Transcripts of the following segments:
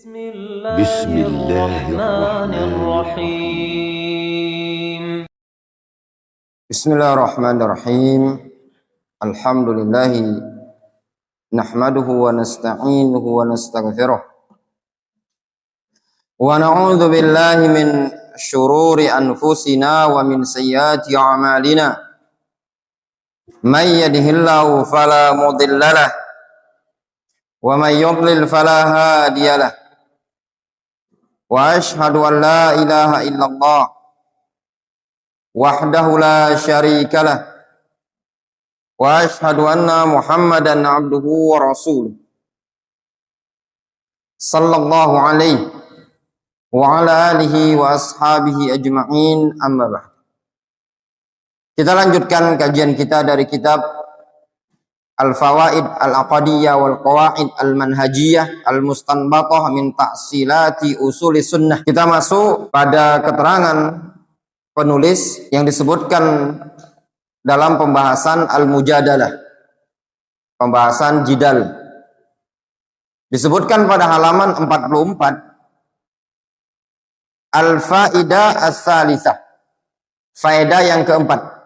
بسم الله الرحمن الرحيم بسم الله الرحمن الرحيم الحمد لله نحمده ونستعينه ونستغفره ونعوذ بالله من شرور أنفسنا ومن سيئات أعمالنا من يهده الله فلا مضل له ومن يضلل فلا هادي له وأشهد أن لا إله إلا الله وحده لا شريك له وأشهد أن محمدا عبده ورسوله صلى الله عليه وعلى آله وأصحابه أجمعين أما بعد. Kita lanjutkan kajian kita dari kitab Al-Fawaid Al-Aqadiyah wal Qawaid Al-Manhajiyah Al-Mustanbatah min Ta'silati Usuli Sunnah. Kita masuk pada keterangan penulis yang disebutkan dalam pembahasan Al-Mujadalah, pembahasan jidal. Disebutkan pada halaman 44 Al-Faidah As-Salisah, faedah yang keempat.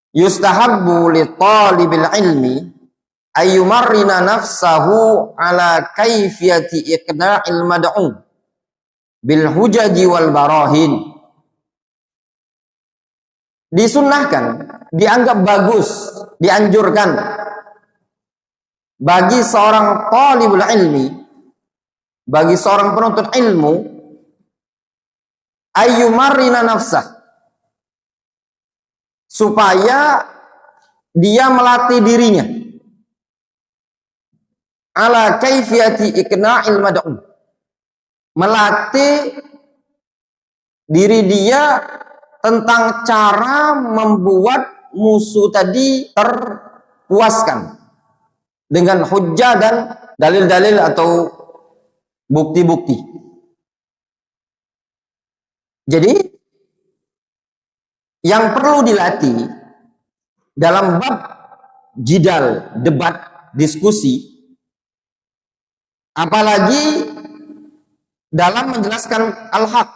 Yustahabbu li talibil ilmi ayyumarrina nafsahu ala kaifiyati iqna'il mad'u bil hujaji wal barahin. Disunnahkan, dianggap bagus, dianjurkan bagi seorang talibul ilmi, bagi seorang penuntut ilmu, ayyumarrina nafsah, supaya dia melatih dirinya ala kaifiyati iqna'il mad'u, melatih diri dia tentang cara membuat musuh tadi terpuaskan dengan hujjah dan dalil-dalil atau bukti-bukti. Jadi yang perlu dilatih dalam bab jidal, debat, diskusi, apalagi dalam menjelaskan al-haq,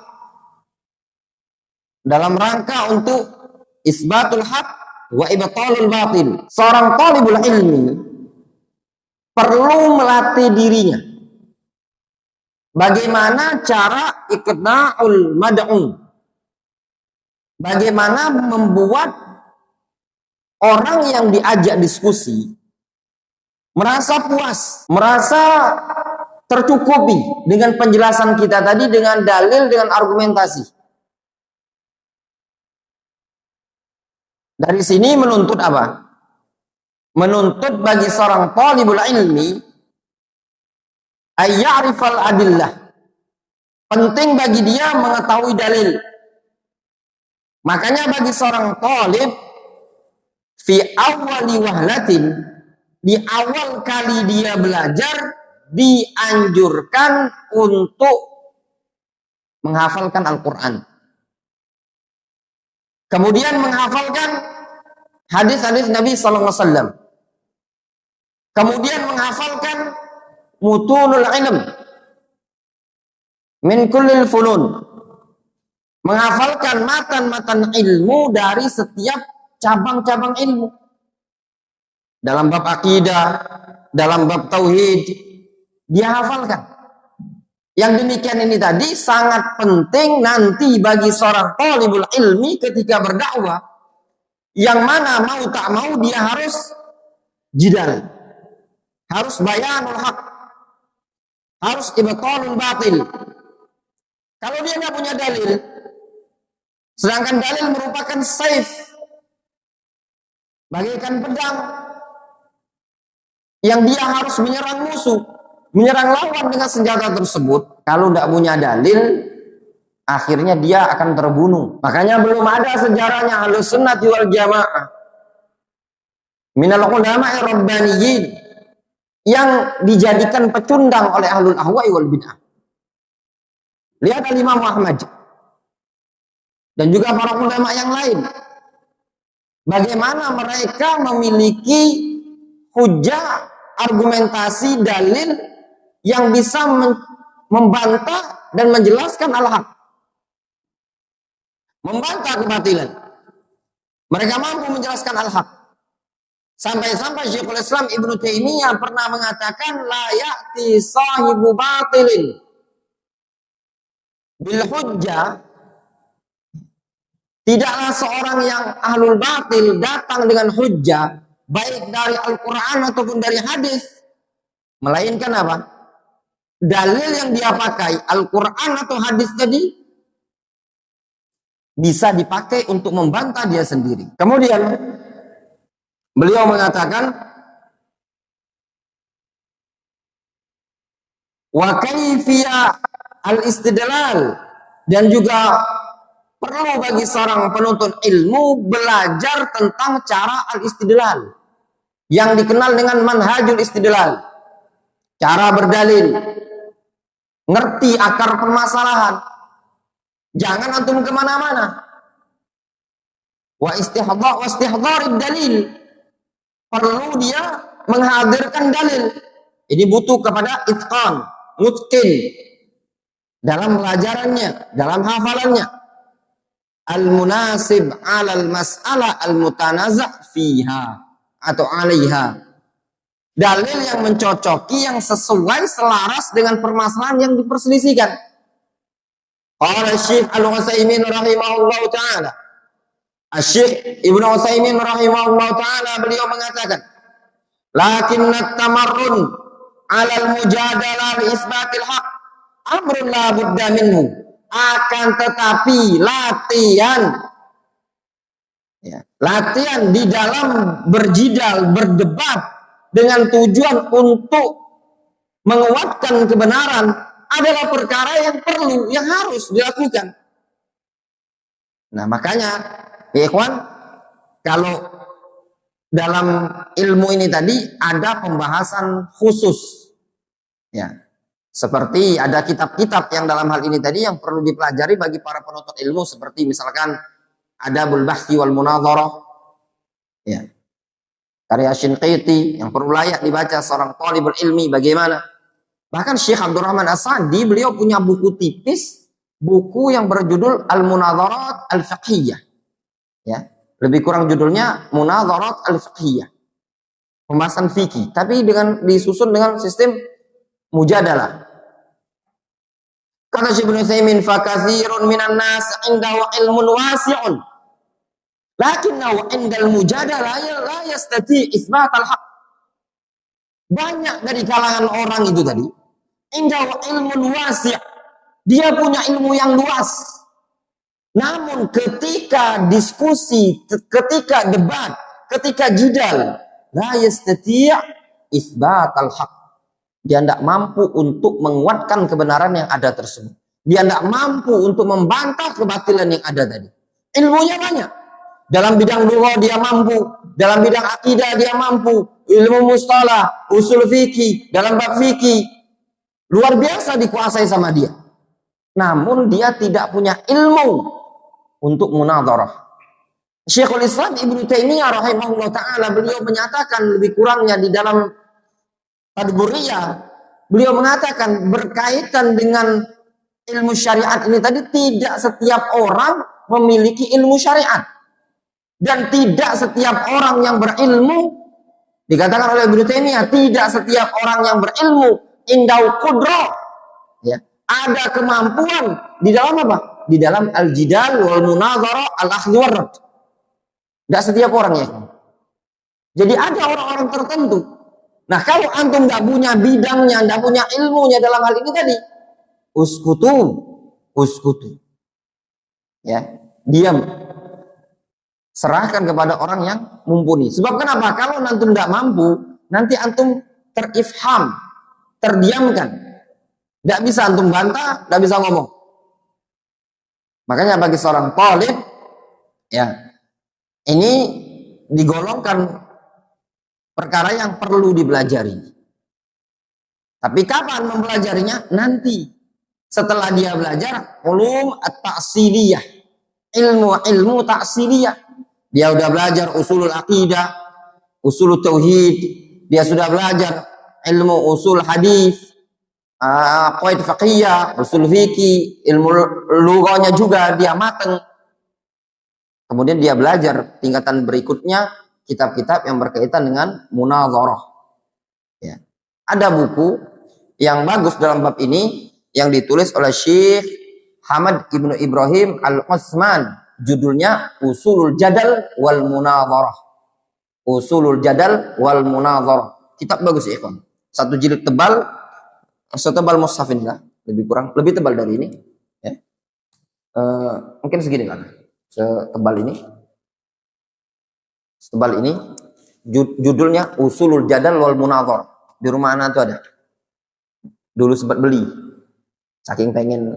dalam rangka untuk isbatul haq wa ibtalul batil. Seorang talibul ilmi perlu melatih dirinya bagaimana cara iqna'ul mad'un, bagaimana membuat orang yang diajak diskusi merasa puas, merasa tercukupi dengan penjelasan kita tadi, dengan dalil, dengan argumentasi. Dari sini menuntut apa? Menuntut bagi seorang talibul ilmi ayya'rifal adillah. Penting bagi dia mengetahui dalil. Makanya bagi seorang talib fi awwali wahlatin, di awal kali dia belajar, dianjurkan untuk menghafalkan Al-Quran. Kemudian menghafalkan hadis-hadis Nabi SAW. Kemudian menghafalkan mutunul ilm min kullil funun, menghafalkan matan-matan ilmu dari setiap cabang-cabang ilmu. Dalam bab akidah, dalam bab tauhid, dia hafalkan. Yang demikian ini tadi sangat penting nanti bagi seorang talibul ilmi ketika berdakwah, yang mana mau tak mau dia harus jidal, harus bayanul haq, harus ibtalul batil. Kalau dia nggak punya dalil, sedangkan dalil merupakan saif, bagaikan pedang yang dia harus menyerang musuh, menyerang lawan dengan senjata tersebut. Kalau tidak punya dalil, akhirnya dia akan terbunuh. Makanya belum ada sejarahnya Ahlus Sunnah wal Jamaah minal ulama'i rabbaniyin yang dijadikan pecundang oleh ahlul ahwa'i wal bid'ah. Lihat Al-Imam Ahmad dan juga para ulama yang lain, bagaimana mereka memiliki hujah, argumentasi, dalil yang bisa membantah dan menjelaskan al-haq, membantah kebatilan. Mereka mampu menjelaskan al-haq. Sampai-sampai Syekhul Islam Ibnu Taimiyah pernah mengatakan la ya'ti sahibu batilin bil hujjah. Tidaklah seorang yang ahlul batil datang dengan hujjah baik dari Al-Quran ataupun dari hadis, melainkan apa? Dalil yang dia pakai, Al-Quran atau hadis tadi, bisa dipakai untuk membantah dia sendiri. Kemudian beliau mengatakan, wa kayfiyah al-istidlal, dan juga perlu bagi seorang penuntut ilmu belajar tentang cara al-istidlal yang dikenal dengan manhajul istidlal, cara berdalil, ngerti akar permasalahan. Jangan antum kemana-mana. Wa istihdharid dalil, perlu dia menghadirkan dalil. Ini butuh kepada itqan, mutqin dalam pelajarannya, dalam hafalannya. Al-munasib 'alal mas'alah al-mutanaza' fiha atau 'alaiha. Dalil yang mencocoki, yang sesuai, selaras dengan permasalahan yang diperselisihkan. Qala Syekh Al-Utsaimin rahimahullahu taala. Syekh Ibnu Utsaimin rahimahullahu taala beliau mengatakan, "Lakinnat tamarrun 'alal mujadalah li isbatil haqq amrun la budda minhu." Akan tetapi latihan di dalam berjidal, berdebat dengan tujuan untuk menguatkan kebenaran adalah perkara yang perlu, yang harus dilakukan. Nah, makanya ya ikhwan, kalau dalam ilmu ini tadi ada pembahasan khusus, ya. Seperti ada kitab-kitab yang dalam hal ini tadi yang perlu dipelajari bagi para penuntut ilmu, seperti misalkan Adabul Bahthi wal Munadharah, ya, karya Shinqiti yang perlu layak dibaca seorang thalibul ilmi bagaimana. Bahkan Syekh Abdurrahman As-Sa'di beliau punya buku tipis, buku yang berjudul Al-Munadharat Al-Fiqhiyah, ya, lebih kurang judulnya Munadharat Al-Fiqhiyah, pembahasan fikih, tapi disusun dengan sistem mujadalah. Kata Syekh Ibnu Utsaimin, fa katsirun minan nas indahu ilmun wasi'un lakinnahu indal mujadalah la yastati isbat al-haq. Banyak dari kalangan orang itu tadi indahu ilmun wasi', dia punya ilmu yang luas, namun ketika diskusi, ketika debat, ketika jidal, la yastati isbat al-haq, dia tidak mampu untuk menguatkan kebenaran yang ada tersebut. Dia tidak mampu untuk membantah kebatilan yang ada tadi. Ilmunya banyak. Dalam bidang lughah dia mampu, dalam bidang akidah dia mampu, ilmu mustalah, usul fikih, dalam bab fikih luar biasa dikuasai sama dia. Namun dia tidak punya ilmu untuk munadharah. Syekhul Islam Ibnu Taimiyah rahimahullah taala beliau menyatakan lebih kurangnya di dalam Tadburiyah, beliau mengatakan berkaitan dengan ilmu syariat ini tadi, tidak setiap orang memiliki ilmu syariat, dan tidak setiap orang yang berilmu, dikatakan oleh Ibnu Taimiyah, tidak setiap orang yang berilmu indau qudrah, ya, ada kemampuan di dalam apa? Di dalam al-jidal wal munadharah al-akhdh war rad. Tidak setiap orang, ya. Jadi ada orang-orang tertentu. Nah, kalau antum nggak punya bidangnya, nggak punya ilmunya dalam hal ini tadi, uskutu, ya, diam, serahkan kepada orang yang mumpuni. Sebab kenapa? Kalau antum nggak mampu, nanti antum terifham, terdiamkan, nggak bisa antum bantah, nggak bisa ngomong. Makanya bagi seorang thalib, ya, ini digolongkan perkara yang perlu dipelajari. Tapi kapan mempelajarinya? Nanti setelah dia belajar ulum at-ta'siliyah, ilmu ta'siliyah. Dia sudah belajar usulul aqidah, usulul tauhid, dia sudah belajar ilmu usul hadis, qawaid fiqhiyah, usul fikih, ilmu lughahnya juga dia mateng. Kemudian dia belajar tingkatan berikutnya kitab-kitab yang berkaitan dengan munadharah. Ya. Ada buku yang bagus dalam bab ini yang ditulis oleh Syekh Hamad Ibnu Ibrahim Al-Utsman, judulnya Usulul Jadal wal Munadharah. Usulul Jadal wal Munadharah. Kitab bagus ya, ikhwan. Satu jilid tebal, setebal mushaf ini lah, lebih tebal dari ini. Ya. Mungkin segini kan, setebal ini. Setebal ini, judulnya Usulul Jadal wal Munadharah. Di rumah anak itu ada. Dulu sempat beli, saking pengen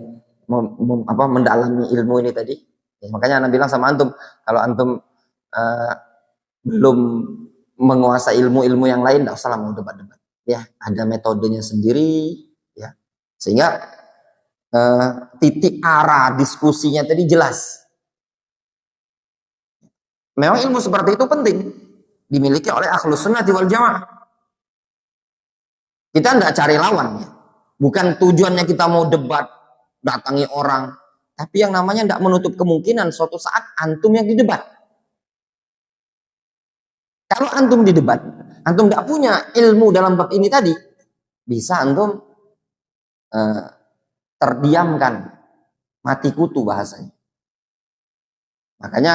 mendalami ilmu ini tadi. Ya, makanya anak bilang sama antum, kalau antum belum menguasai ilmu-ilmu yang lain, tidak usah mau debat-debat. Ya, ada metodenya sendiri, ya, sehingga titik arah diskusinya tadi jelas. Memang ilmu seperti itu penting dimiliki oleh ahlus sunnati wal jamaah. Kita tidak cari lawan, ya. Bukan tujuannya kita mau debat, datangi orang, tapi yang namanya tidak menutup kemungkinan suatu saat antum yang didebat. Kalau antum didebat, antum tidak punya ilmu dalam bab ini tadi, bisa antum terdiamkan, mati kutu bahasanya. Makanya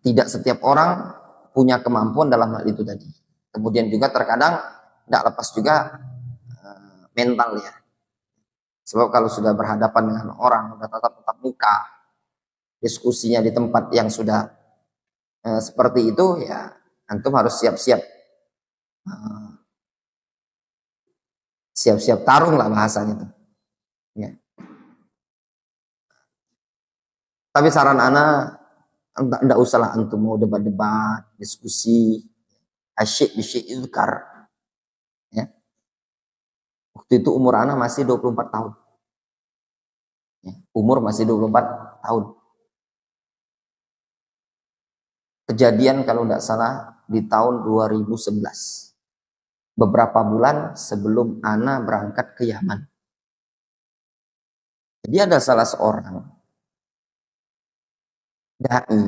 tidak setiap orang punya kemampuan dalam hal itu tadi. Kemudian juga terkadang tidak lepas juga mental ya. Sebab kalau sudah berhadapan dengan orang, sudah tatap muka, diskusinya di tempat yang sudah seperti itu, ya antum harus siap-siap tarung lah bahasanya tuh. Ya. Tapi saran ana, enggak usahlah antum mau debat-debat, diskusi, asyik bisyikilkar. Ya. Waktu itu umur ana masih 24 tahun. Ya. Umur masih 24 tahun. Kejadian kalau tidak salah di tahun 2011. Beberapa bulan sebelum ana berangkat ke Yaman. Jadi ada salah seorang dai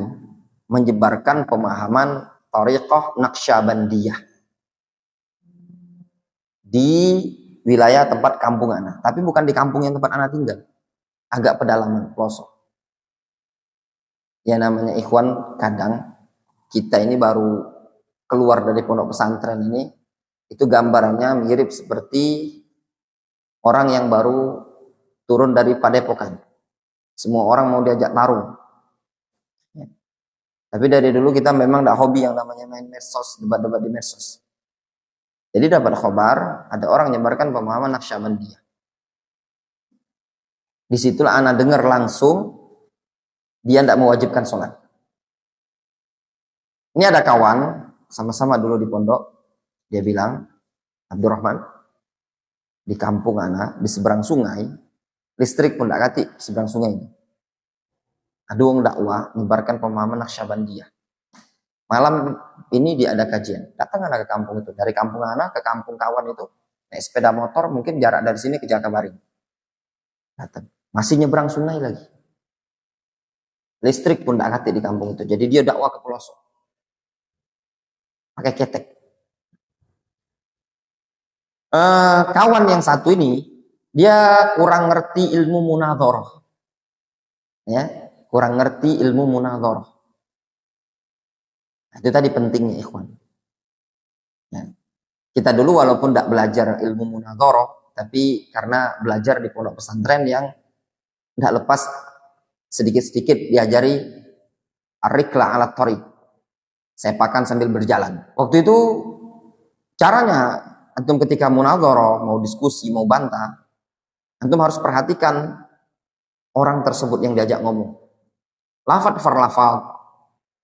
menyebarkan pemahaman thariqah Naqsyabandiyah di wilayah tempat kampung ana, tapi bukan di kampung yang tempat ana tinggal, agak pedalaman pelosok. Ya namanya ikhwan, kadang kita ini baru keluar dari pondok pesantren ini, itu gambarannya mirip seperti orang yang baru turun dari padepokan. Semua orang mau diajak tarung. Ya. Tapi dari dulu kita memang tidak hobi yang namanya main medsos, debat-debat di medsos. Jadi dapat khabar, ada orang menyebarkan pemahaman Naqsyabandiyah. Disitulah ana dengar langsung, dia tidak mewajibkan sholat. Ini ada kawan, sama-sama dulu di pondok, dia bilang, Abdurrahman, di kampung ana, di seberang sungai, listrik pun tidak kati di seberang sungai ini. Ada orang dakwah, menyebarkan pemahaman Naqsyabandiyah. Malam ini dia ada kajian. Datang anak ke kampung itu. Dari kampung anak ke kampung kawan itu. Naik sepeda motor mungkin jarak dari sini ke Jakabaring. Datang. Masih nyebrang sungai lagi. Listrik pun tidak kati di kampung itu. Jadi dia dakwah ke pelosok. Pakai ketek. Kawan yang satu ini, dia kurang ngerti ilmu munadharah. Ya, kurang ngerti ilmu munadharah. Itu tadi pentingnya ikhwan. Ya. Kita dulu walaupun tidak belajar ilmu munadharah, tapi karena belajar di pondok pesantren yang tidak lepas sedikit-sedikit diajari ar-rikla ala thariq, sepakan sambil berjalan. Waktu itu caranya antum ketika munadharah, mau diskusi, mau bantah, antum harus perhatikan orang tersebut yang diajak ngomong. Lafadz per lafadz,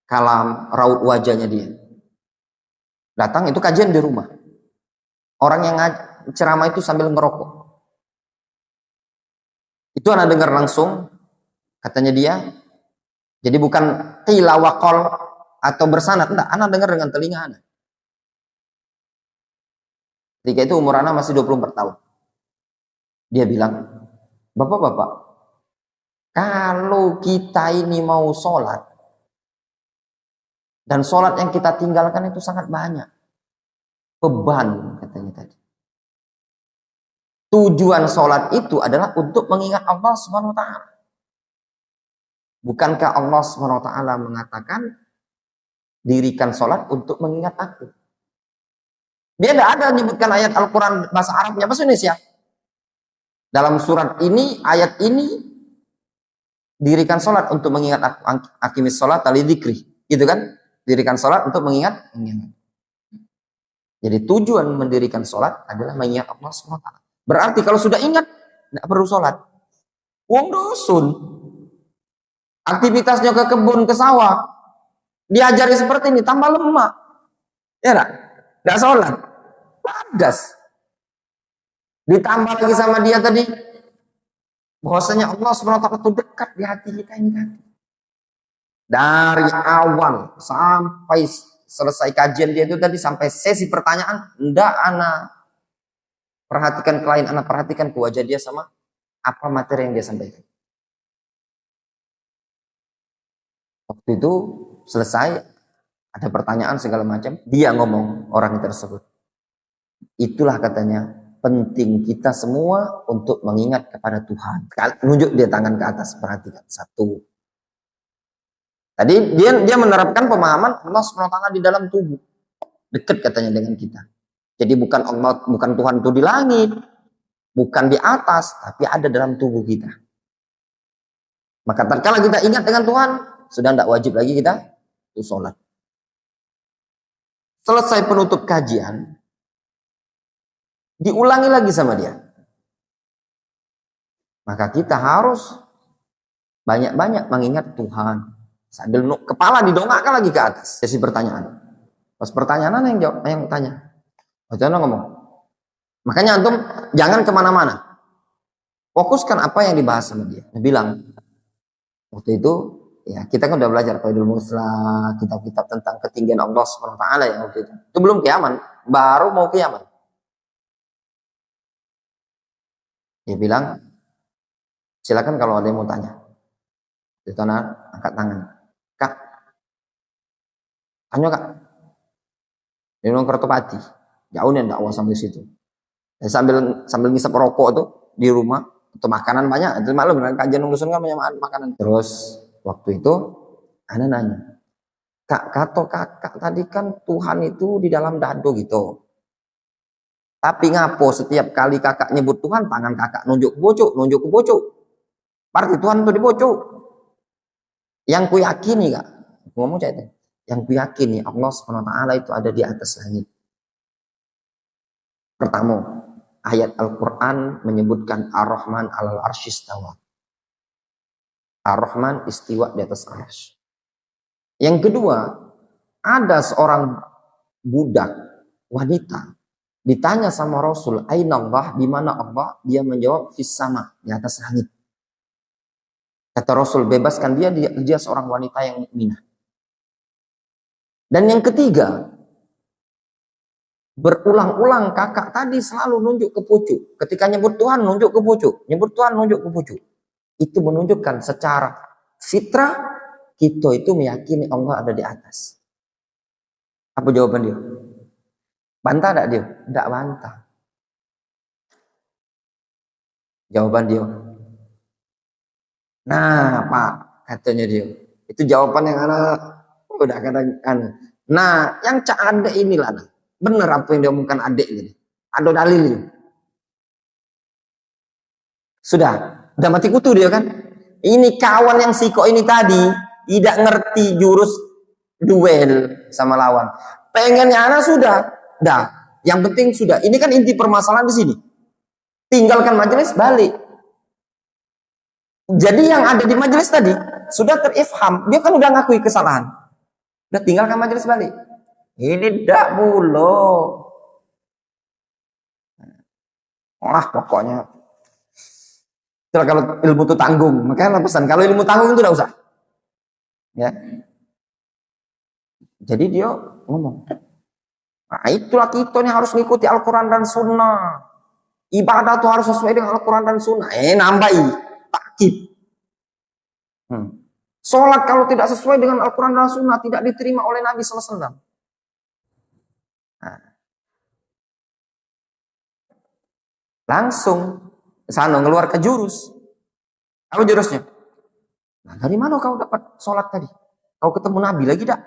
kalam, raut wajahnya dia. Datang itu kajian di rumah. Orang yang ceramah itu sambil ngerokok. Itu anak dengar langsung, katanya dia. Jadi bukan qila wa qal atau bersanad, enggak, anak dengar dengan telinga anak. Ketika itu umur anak masih 24 tahun. Dia bilang, bapak-bapak, kalau kita ini mau sholat, dan sholat yang kita tinggalkan itu sangat banyak. Beban, katanya tadi. Tujuan sholat itu adalah untuk mengingat Allah Subhanahu wa Ta'ala. Bukankah Allah Subhanahu wa Ta'ala mengatakan, dirikan sholat untuk mengingat aku? Dia tidak ada menyebutkan ayat Al-Quran bahasa Arabnya, bahasa Indonesia. Dalam surat ini, ayat ini, dirikan sholat untuk mengingat aku. Aqimis sholat tali dzikri. Gitu kan? Dirikan sholat untuk mengingat. Jadi tujuan mendirikan sholat adalah mengingat Allah Subhanahu wa Ta'ala. Berarti kalau sudah ingat, tidak perlu sholat. Wong dusun. Aktivitasnya ke kebun, ke sawah. Diajari seperti ini, tambah lemak. Ya enggak? Enggak sholat. Padas. Ditambah lagi sama dia tadi. Bahwasanya Allah Subhanahu wa Ta'ala itu dekat di hati kita ini kan. Dari awal sampai selesai kajian dia itu tadi, sampai sesi pertanyaan, ndak ana perhatikan klien, ana perhatikan ke wajah dia sama apa materi yang dia sampaikan. Waktu itu selesai, ada pertanyaan segala macam, dia ngomong orang tersebut. Itulah katanya penting kita semua untuk mengingat kepada Tuhan. Nunjuk dia tangan ke atas, perhatikan. Satu. Tadi dia menerapkan pemahaman Allah SWT di dalam tubuh. Dekat katanya dengan kita. Jadi bukan Allah, bukan Tuhan itu di langit, bukan di atas, tapi ada dalam tubuh kita. Maka tatkala kita ingat dengan Tuhan, sudah tidak wajib lagi kita itu sholat. Selesai penutup kajian, diulangi lagi sama dia. Maka kita harus banyak-banyak mengingat Tuhan. Sambil kepala didongakkan lagi ke atas. Sesi pertanyaan. Pas pertanyaan yang jawab, yang tanya. Bacaan ngomong. Makanya antum jangan kemana-mana. Fokuskan apa yang dibahas sama dia. Dia bilang, waktu itu ya kita kan udah belajar Qaidul Muslah, kitab-kitab tentang ketinggian Allah Subhanahu wa Ta'ala ya waktu itu. Itu belum ke Yaman, baru mau ke Yaman. Dia bilang, silakan kalau ada yang mau tanya. Itu anak angkat tangan. Kak, tanya kak. Di Gunung Kertopati, jauh nih dakwah sampai situ. Dan sambil ngisap rokok tuh di rumah, atau makanan banyak. Itu maklum kajian dusun kan banyak makanan. Terus waktu itu, anak nanya, kak, kata kakak tadi kan Tuhan itu di dalam dado gitu. Tapi ngapo setiap kali kakak nyebut Tuhan, tangan kakak nunjuk ke bocok. Berarti Tuhan itu di bocok. Yang ku yakini kak, ngomong cak itu. Yang ku yakini Allah SWT itu ada di atas langit. Pertama, ayat Al-Quran menyebutkan Ar-Rahman alal arsy istawa. Ar-Rahman istiwa di atas arsy. Yang kedua, ada seorang budak wanita ditanya sama Rasul, aina Allah, di mana Allah? Dia menjawab fis sama, di atas langit. Kata Rasul, bebaskan dia seorang wanita yang mukminah. Dan yang ketiga, berulang-ulang kakak tadi selalu nunjuk ke pucuk. Ketika nyebut Tuhan nunjuk ke pucuk, nyebut Tuhan nunjuk ke pucuk. Itu menunjukkan secara fitrah kita itu meyakini Allah ada di atas. Apa jawaban dia? Bantah tidak dia? Tidak bantah. Jawaban dia, nah Pak, katanya dia, itu jawaban yang anak udah kadang. Nah, yang cak adek inilah, bener apa yang diomongkan adek ini, ada dalilnya. Sudah mati kutu dia kan. Ini kawan yang siko ini tadi tidak ngerti jurus duel sama lawan. Pengennya anak sudah, yang penting sudah. Ini kan inti permasalahan di sini. Tinggalkan majelis, balik. Jadi yang ada di majelis tadi sudah terifham, dia kan udah ngakui kesalahan. Udah tinggalkan majelis, balik. Ini ndak bulo. Wah, pokoknya kalau ilmu itu tanggung, makanya pesan kalau ilmu tanggung itu tidak usah. Ya. Jadi dia ngomong, Nah, itulah kita nih harus mengikuti Al-Quran dan Sunnah. Ibadah tuh harus sesuai dengan Al-Quran dan Sunnah. Nambahi, takkib. Sholat kalau tidak sesuai dengan Al-Quran dan Sunnah tidak diterima oleh Nabi SAW. Nah. Langsung sana ngeluar ke jurus. Apa jurusnya? Nah, dari mana kau dapat sholat tadi? Kau ketemu Nabi lagi tak?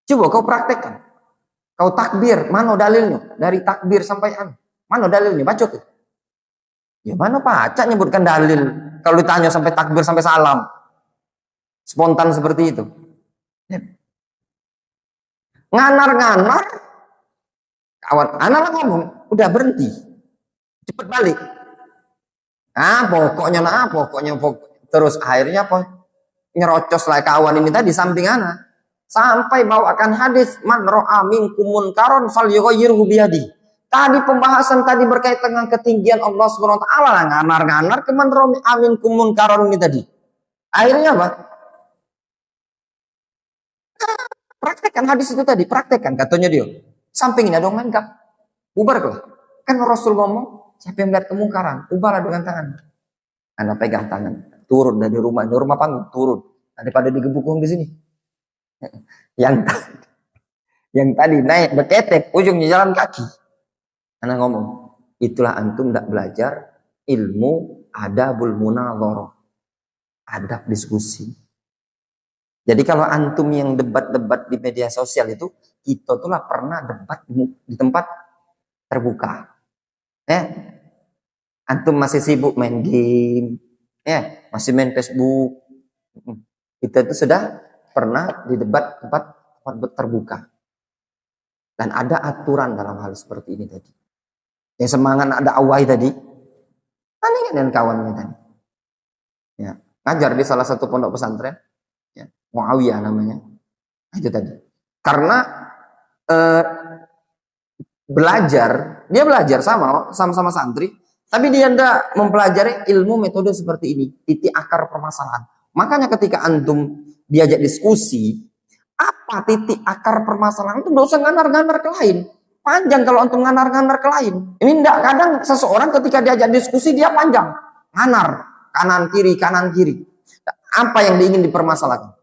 Coba kau praktekkan. Kau takbir, mana dalilnya? Dari takbir sampai mana dalilnya? Baca tuh. Ya mana Pak Acak nyebutkan dalil? Kalau ditanya sampai takbir sampai salam. Spontan seperti itu. Nganar-nganar. Kawan, anak ngomong, udah berhenti. Cepet balik. Pokoknya terus akhirnya apa? Nyerocos lah kawan ini tadi samping anak. Sampai bawakan hadis man ra'a minkum munkaron falyughayyirhu biyadi. Tadi pembahasan tadi berkaitan dengan ketinggian Allah Subhanahu wa taala, nganar-nganar ke man ra'a minkum munkaron ini tadi. Akhirnya apa? Praktekkan hadis itu tadi, praktekkan katanya dia. Sampingnya dong menggap. Bubar kok. Kan Rasul ngomong, siapa yang melihat kemungkaran, ubahlah dengan tangan. Anda pegang tangan, turun dari rumah panggung, turun. Daripada digebuk di sini. Yang tadi naik berketek, ujungnya jalan kaki. Anda ngomong, itulah antum tidak belajar ilmu adabul munadharah. Adab diskusi. Jadi kalau antum yang debat-debat di media sosial itu, kita tuh lah pernah debat di tempat terbuka. Antum masih sibuk main game, masih main Facebook. Kita itu sudah pernah di debat tempat terbuka. Dan ada aturan dalam hal seperti ini tadi. Yang semangat ada awai tadi, tandingan dengan kawannya tadi. Ya, ngajar di salah satu pondok pesantren. Muawiyah namanya. Itu tadi. Karena dia belajar sama-sama santri, tapi dia tidak mempelajari ilmu metode seperti ini, titik akar permasalahan. Makanya ketika antum diajak diskusi, apa titik akar permasalahan itu, tidak usah nganar-nganar ke lain. Panjang kalau antum nganar-nganar ke lain. Ini tidak, kadang seseorang ketika diajak diskusi dia panjang, nganar kanan kiri. Apa yang diingin dipermasalahkan?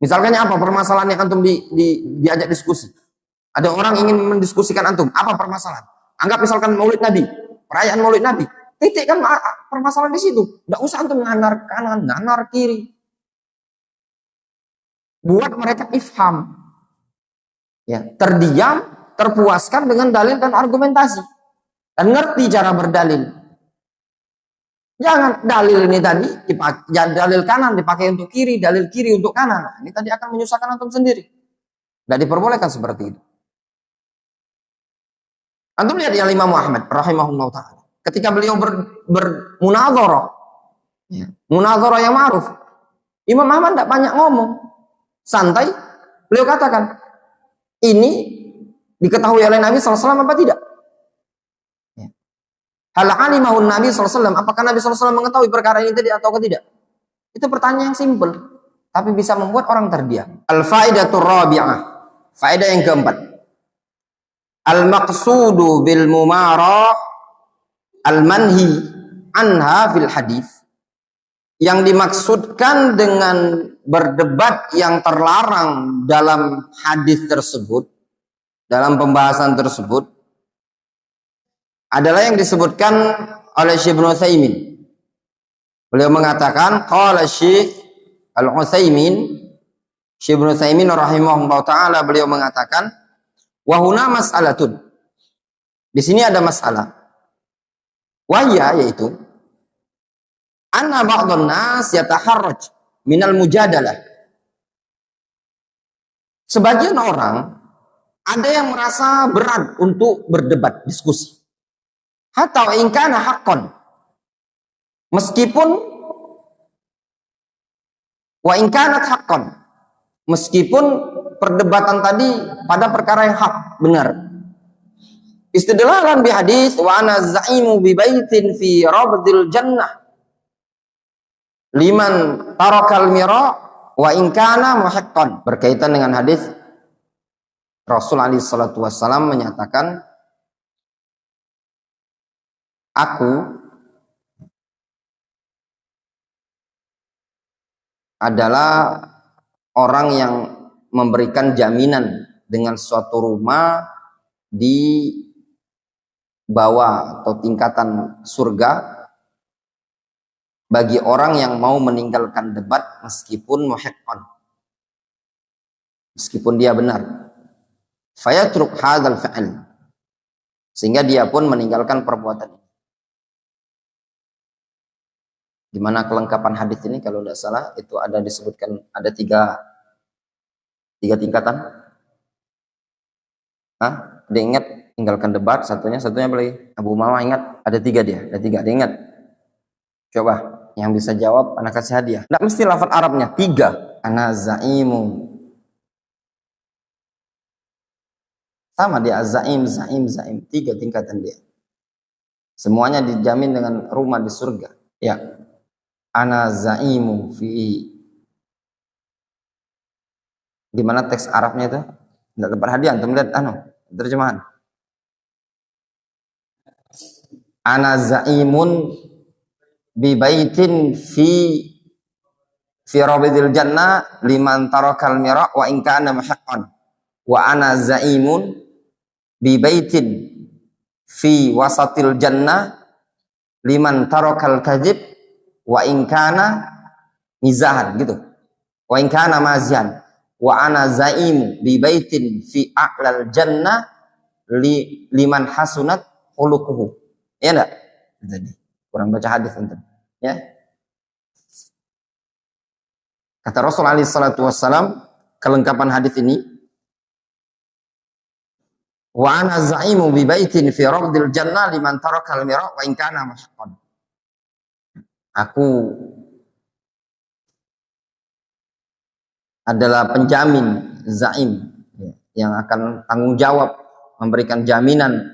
Misalkan apa permasalahan yang antum diajak diskusi? Ada orang ingin mendiskusikan antum, apa permasalahan? Anggap misalkan Maulid Nabi, perayaan Maulid Nabi. Titik kan permasalahan di situ. Enggak usah antum nganar kanan, nganar kiri. Buat mereka ifham. Ya, terdiam, terpuaskan dengan dalil dan argumentasi. Dan ngerti cara berdalil. Jangan dalil ini tadi dipakai, dalil kanan dipakai untuk kiri, dalil kiri untuk kanan. Nah, ini tadi akan menyusahkan antum sendiri. Tidak diperbolehkan seperti itu. Antum lihat yang Imam Ahmad rahimahullah taala. Ketika beliau bermunadharah, munadharah yang ma'ruf, Imam Ahmad tidak banyak ngomong, santai. Beliau katakan, ini diketahui oleh Nabi SAW apa tidak? Hal alimahun Nabi SAW, apakah Nabi SAW mengetahui perkara ini tadi atau tidak? Itu pertanyaan yang simpel, tapi bisa membuat orang terdiam. Al-faidatur rabi'ah, faedah yang keempat. Al-maqsudu bil mumara al-manhi anha fil hadis. Yang dimaksudkan dengan berdebat yang terlarang dalam hadis tersebut, dalam pembahasan tersebut, adalah yang disebutkan oleh Syekh Ibnu Utsaimin. Beliau mengatakan, qala Syekh Al-Utsaimin, Syekh Ibnu Utsaimin rahimahullah taala, beliau mengatakan, wa huna mas'alatun. Di sini ada masalah. Wahya, yaitu anna ba'dhan nas yataharraj minal mujadalah. Sebagian orang ada yang merasa berat untuk berdebat, diskusi. Hatta in kana haqqan, meskipun wa in kanat haqqan, meskipun perdebatan tadi pada perkara yang hak, benar. Istidlalan bi hadis wa ana za'imu bi baitin fi rabdil jannah liman tarakal mira wa in kana muhaqqan, berkaitan dengan hadis Rasul alaihi salatu wassalam menyatakan, aku adalah orang yang memberikan jaminan dengan suatu rumah di bawah atau tingkatan surga bagi orang yang mau meninggalkan debat meskipun muhiqqan, meskipun dia benar. Fayatruk hadzal fi'l, sehingga dia pun meninggalkan perbuatan ini. Gimana kelengkapan hadis ini? Kalau tidak salah itu ada disebutkan ada tiga tingkatan. Hah? Dia ingat tinggalkan debat, satunya lagi. Abu Umamah ingat ada tiga dia, ada tiga. Dia ingat. Coba yang bisa jawab anak kasih hadiah. Tidak mesti lafaz Arabnya, tiga. Ana zaimu. Sama dia zaim. Tiga tingkatan dia. Semuanya dijamin dengan rumah di surga. Ya. Ana zaimu fi. Gimana teks Arabnya itu? Tidak dapat hadiah, antum lihat terjemahan. Ana zaimun bi baitin fi rabidil jannah liman tarakal mira wa in kana muhiqqan. Wa ana zaimun bi baitin fi wasatil jannah liman tarakal kadhib wa in kana mizahan, gitu. Wa in kana mazihan. Wa ana zaimu bi baitin fi a'lal jannah liman hasunat khuluquhu. Ya enggak? Jadi kurang baca hadis enten. Ya. Kata Rasul alaihi salatu wassalam, kelengkapan hadis ini, wa ana zaimu bi baitin fi rabdil jannah liman tarakal mira wa in kana muhiqqan. Aku adalah penjamin, zaim, yang akan tanggung jawab memberikan jaminan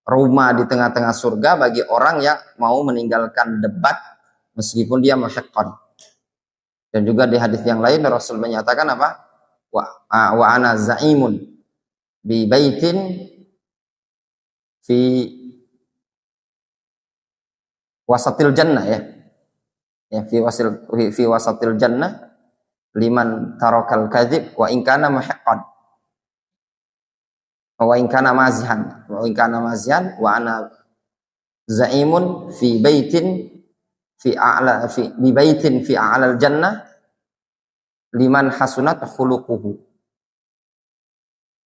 rumah di tengah-tengah surga bagi orang yang mau meninggalkan debat meskipun dia muhiqqan. Dan juga di hadis yang lain Rasul menyatakan apa? Wa ana zaimun bi baitin fi wasatil jannah, ya. Ya, fi wasatil jannah liman tarakal kadzib wa in kana muhiqqan wa in kana mazihan wa ana zaimun fi baitin fi a'lal jannah liman hasunat khuluquhu.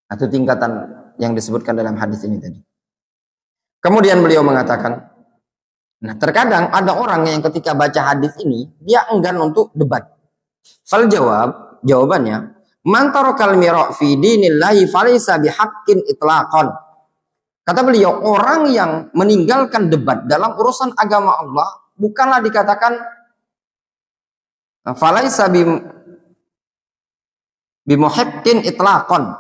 Itu tingkatan yang disebutkan dalam hadis ini tadi. Kemudian beliau mengatakan, nah terkadang ada orang yang ketika baca hadis ini dia enggan untuk debat. Fal jawabannya, man tarakal mira' fi dinillahi falaysa bihaqqin itlaqan. Kata beliau, orang yang meninggalkan debat dalam urusan agama Allah bukanlah dikatakan falaysa bimuhiqqin itlaqan.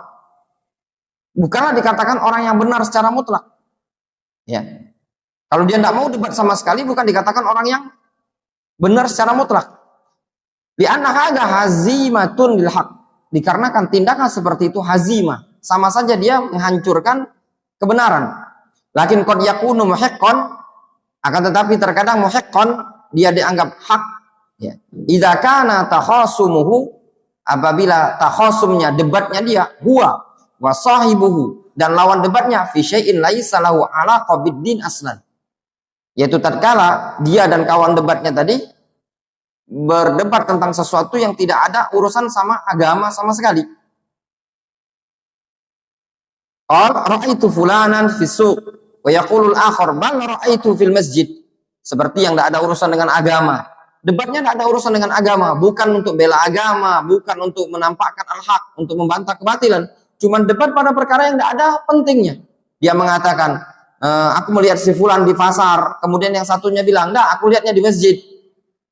Bukanlah dikatakan orang yang benar secara mutlak. Ya. Kalau dia tidak mau debat sama sekali bukan dikatakan orang yang benar secara mutlak. Li'anna hadza hazimatun lil haq. Dikarenakan tindakan seperti itu hazimah, sama saja dia menghancurkan kebenaran. Lakin qad yakunu muhiqqan, akan tetapi terkadang muhiqqan dia dianggap hak, ya. Idza kana takhasumuhu, apabila takhasumnya debatnya dia huwa wa sahibuhu, dan lawan debatnya fi syai'in laisa lahu alaqah bid-din aslan. Yaitu tatkala dia dan kawan debatnya tadi berdebat tentang sesuatu yang tidak ada urusan sama agama sama sekali. Ra'aitu fulanan fi suq wa yaqulu al-akhar bal ra'aitu fil masjid. Seperti yang tidak ada urusan dengan agama. Debatnya tidak ada urusan dengan agama, bukan untuk bela agama, bukan untuk menampakkan al-haq, untuk membantah kebatilan. Cuman debat pada perkara yang tidak ada pentingnya. Dia mengatakan, aku melihat si fulan di pasar, kemudian yang satunya bilang, enggak, aku lihatnya di masjid.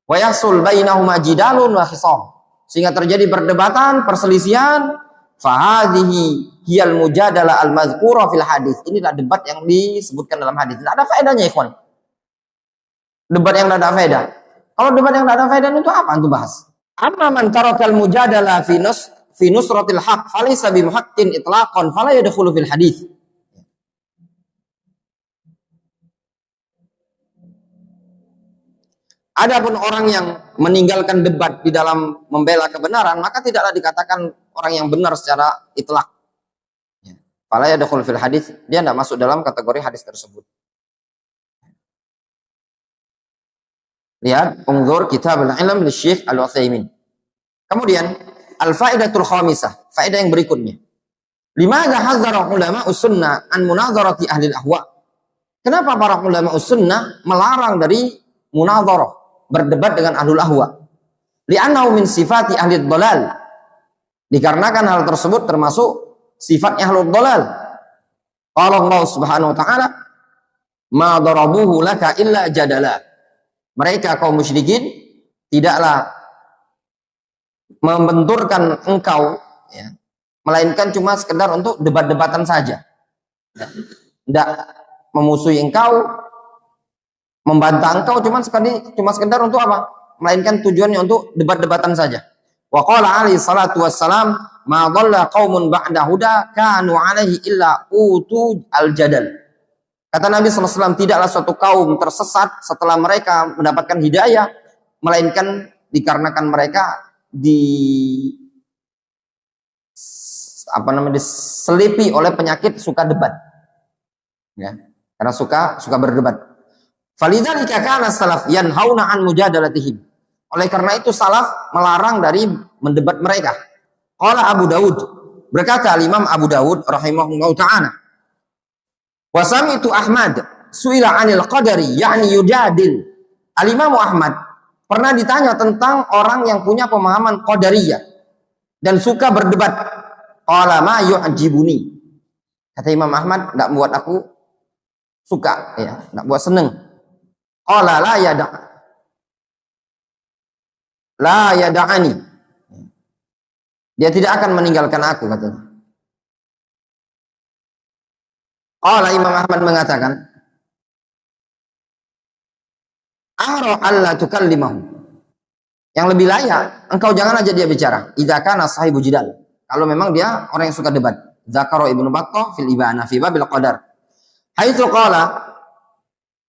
Wa yasul bainahuma jidalun wa khisam, sehingga terjadi perdebatan, perselisihan. Fahadhihi hiyal mujadalah al-mazkura fil hadis. Inilah debat yang disebutkan dalam hadis. Tidak ada faedahnya, ikhwan. Debat yang tidak ada faedah. Kalau debat yang tidak ada faedah itu apa antum bahas? Amma man tarakal mujadalah fi nusratil haq falaysa bimuhaqqin itlaqan fala yadkhulu fil hadits. Adapun orang yang meninggalkan debat di dalam membela kebenaran, maka tidaklah dikatakan orang yang benar secara itlaq. Fala yadkhulu fil hadits, dia tidak masuk dalam kategori hadis tersebut. Lihat, unzur kitab al-ilm li Syekh Al-Utsaimin. Kemudian, al-faidatul khamisah, faedah yang berikutnya. Limadza hadzara ulama us-sunnah an munadharati ahli al-ahwa? Kenapa para ulama us-sunnah melarang dari munadharah, berdebat dengan ahlul ahwa? Li'annahu min sifati ahli dhalal. Dikarenakan hal tersebut termasuk sifatnya ahlul dhalal. Qala Allah Subhanahu wa taala, "Ma darabuhu laka illa jadala." Mereka kaum musyrikin tidaklah membenturkan engkau, ya, melainkan cuma sekedar untuk debat-debatan saja. Tidak memusuhi engkau, membantah engkau, cuma sekedar untuk apa? Melainkan tujuannya untuk debat-debatan saja. Wa qala alaihi salatu wassalam, ma dhalla qaumun ba'da huda kanu alaihi illa utu al-jadal. Kata Nabi SAW, tidaklah suatu kaum tersesat setelah mereka mendapatkan hidayah, melainkan dikarenakan mereka diselipi oleh penyakit suka debat, ya, karena suka berdebat. Falidzalika kana salaf yanhauna an mujadalatihim. Oleh karena itu salaf melarang dari mendebat mereka. Qala Abu Daud, berkata Imam Abu Daud rahimahullahu taala, wa sami'tu Ahmad su'ila 'anil qadari ya'ni yujadil. Al-Imam Ahmad pernah ditanya tentang orang yang punya pemahaman qadariyah dan suka berdebat. Qala ma yu'jibuni. Kata Imam Ahmad, enggak membuat aku suka, ya, enggak buat seneng. Qala la yada'ani. Dia tidak akan meninggalkan aku, katanya. Allah Imam Ahmad mengatakan, "Ara alla tukallimahu." Yang lebih layak, engkau jangan aja dia bicara. Idza kana sahibu jidal. Kalau memang dia orang yang suka debat. Zakara Ibnu Battah fil Ibana fi babil qadar. Haitsu qala,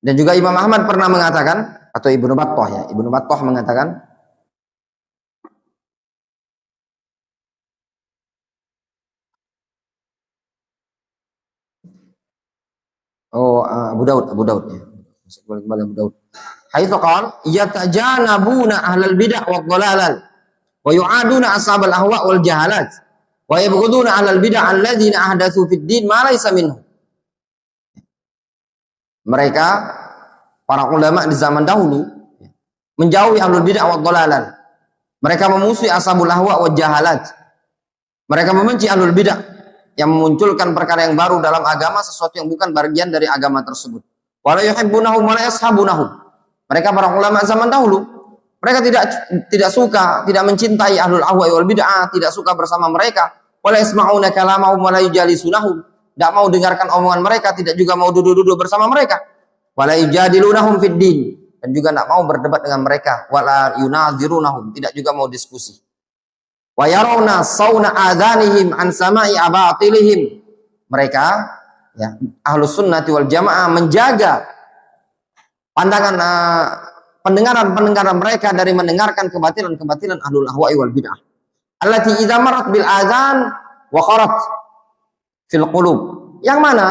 dan juga Imam Ahmad pernah mengatakan, atau Ibnu Battah, ya, Ibnu Battah mengatakan, Abu Daud ya. Kembali Abu Daud. Haitsu qala yatajanabuna ahlal bid'ah wa dhalalal wa yu'aduna ashabal ahwa wal jahalat wa yabghuduna ahlal bid'ah alladziina ahdatsu fid din ma laysa minhu. Mereka para ulama di zaman dahulu menjauhi ahlul bid'ah wa dhalalal. Mereka memusuhi ashabul ahwa wal jahalat. Mereka membenci ahlul bid'ah yang memunculkan perkara yang baru dalam agama, sesuatu yang bukan bagian dari agama tersebut. Wala yuhibbunahum wa la yashabunahum. Mereka para ulama zaman dahulu, mereka tidak suka, tidak mencintai ahlul ahwa wal bid'ah, tidak suka bersama mereka. Wala yasma'una kalamahum wa la yujalisuunahum. Tidak mau dengarkan omongan mereka, tidak juga mau duduk-duduk bersama mereka. Wala yujadilunahum fid din, dan juga tidak mau berdebat dengan mereka. Wala yunadzirunahum, tidak juga mau diskusi. Wa yarawna sauna adhanihim an sama'i abatilihim. Mereka, ya, ahlus sunnati wal jamaah menjaga pandangan pendengaran mereka dari mendengarkan kebatilan ahlul ahwa'i wal bid'ah. Allati idza marat bil azan wa qarat fil qulub. Yang mana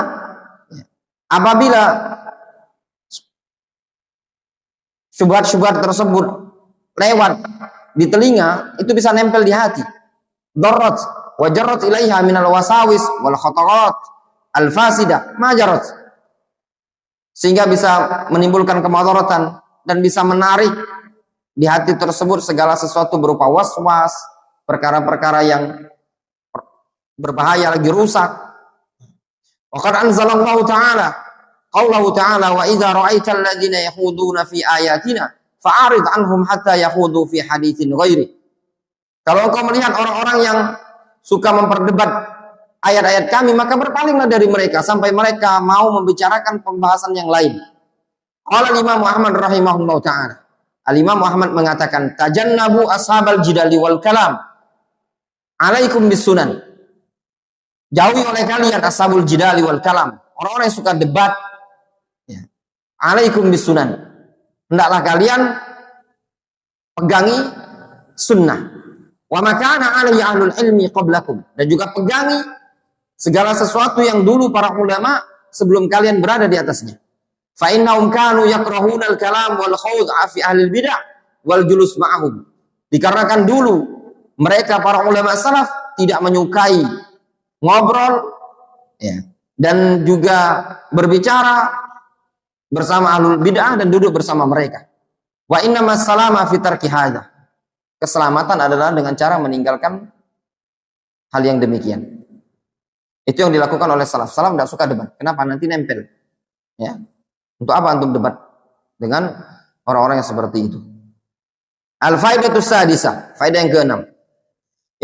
apabila syubhat-syubhat tersebut lewat di telinga, itu bisa nempel di hati. Darrat wa jarrat ilaiha minal wasawis wal khatarat al fasidah ma jarrat. Sehingga bisa menimbulkan kemadaratan dan bisa menarik di hati tersebut segala sesuatu berupa was-was, perkara-perkara yang berbahaya lagi rusak. Wa qad anzalallahu ta'ala qaulahu ta'ala wa idza ra'aital ladzina yakhuduna fi ayatina fa'arid anhum hatta yakhudu fi haditsin ghairi. Kalau engkau melihat orang-orang yang suka memperdebat ayat-ayat kami, maka berpalinglah dari mereka sampai mereka mau membicarakan pembahasan yang lain. Qala Imam Ahmad rahimahullahu taala. Al-Imam Ahmad mengatakan, tajannabu ashabal jidali wal kalam. Alaikum bisunan. Jauhi oleh kalian ashabul jidali wal kalam. Orang-orang yang suka debat. Ya. Alaikum bisunan. Hendaklah kalian pegangi sunnah. Wa makana alaihi ahlul ilmi qablakum. Dan juga pegangi segala sesuatu yang dulu para ulama sebelum kalian berada di atasnya. Fa innahum kanu yakrahuna al-kalam wal khawd fi ahli bidah wal julus ma'ahum. Dikarenakan dulu mereka para ulama salaf tidak menyukai ngobrol ya, dan juga berbicara bersama ahlul bid'ah dan duduk bersama mereka. Wa innamas salama fi tarki hadza. Keselamatan adalah dengan cara meninggalkan hal yang demikian. Itu yang dilakukan oleh salaf. Salaf tidak suka debat. Kenapa? Nanti nempel. Ya. Untuk apa antum debat dengan orang-orang yang seperti itu? Al-faidatu sadisa, faedah yang ke-6.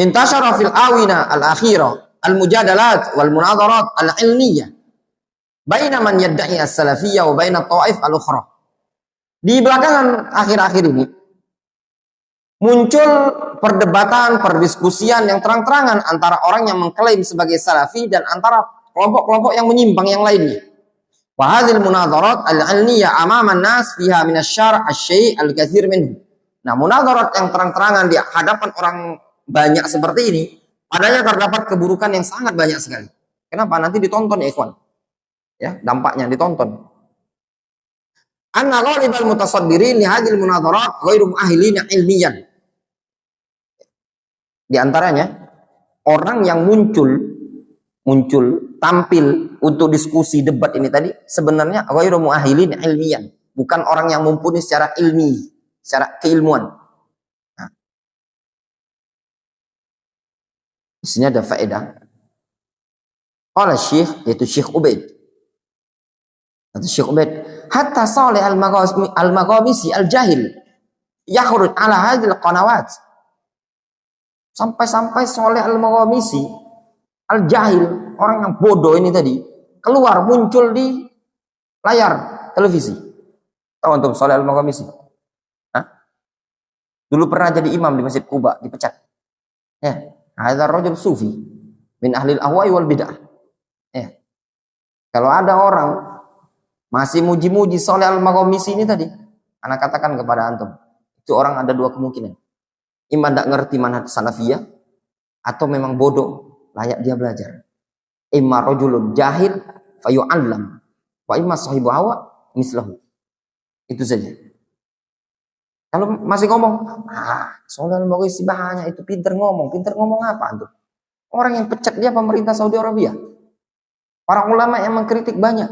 Intashara fil awina al-akhirah al-mujadalat wal munadharat al-ilmiyah baina man yadda'i as-salafiyyah wa baina ta'if al-ukhra. Di belakangan akhir-akhir ini muncul perdebatan, perdiskusian yang terang-terangan antara orang yang mengklaim sebagai salafi dan antara kelompok-kelompok yang menyimpang yang lainnya. Wa hadhil munadharat al-ilmiyah amama an-nas fiha min asy-syar' asy-syai' al-katsir minhu. Nah, munadharat yang terang-terangan di hadapan orang banyak seperti ini, padanya terdapat keburukan yang sangat banyak sekali. Kenapa? Nanti ditonton ya, ikhwan. Ya, dampaknya ditonton. Anna ghalibal mutasaddirin li hadhil munadharat ghairu mu'ahilin ilmiyan. Di antaranya orang yang muncul tampil untuk diskusi debat ini tadi sebenarnya ghairu mu'ahilin ilmiyan, bukan orang yang mumpuni secara ilmi, secara keilmuan. Nah, di sini ada faedah. Qala Syekh, yaitu Syekh Ubaid. Kata Syekh Ubaid, hatta Salih al-Maghamisi al-jahil yakhruj ala hadhil qanawat. Sampai-sampai Salih al-Maghamisi al-jahil, orang yang bodoh ini tadi, keluar muncul di layar televisi. Tahu antum Salih al-Maghamisi? Dulu pernah jadi imam di Masjid Quba, dipecat. Ya, hadzal rajul sufi min ahli al-ahwa'i wal bid'ah. Ya. Kalau ada orang masih muji-muji Salih al-Maghamisi ini tadi, anak katakan kepada antum, itu orang ada dua kemungkinan. Imam tidak ngerti manhaj salafiyah, atau memang bodoh, layak dia belajar. Imma rajulun jahil fayu'allam, wa imma sahibu hawa mislahu. Itu saja. Kalau masih ngomong, Salih al-Maghamisi banyak itu pinter ngomong apa antum? Orang yang pecat dia pemerintah Saudi Arabia. Para ulama yang mengkritik banyak.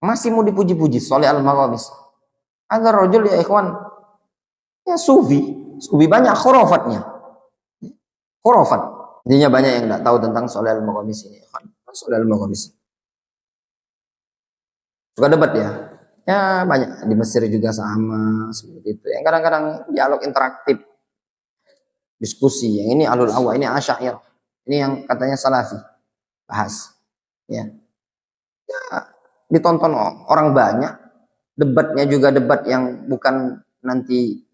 Masih mau dipuji-puji Salih al-Maghamisi. Ada rajul ya ikhwan, ya sufi banyak khurafatnya. Khurafat. Intinya banyak yang tidak tahu tentang Salih al-Maghamisi ini. Salih al-Maghamisi. Suka debat ya? Ya banyak. Di Mesir juga sama seperti itu. Yang kadang-kadang dialog interaktif. Diskusi. Yang ini alul awwa, ini asyair. Ini yang katanya salafi. Bahas. Ya. Ditonton orang banyak. Debatnya juga debat yang bukan nanti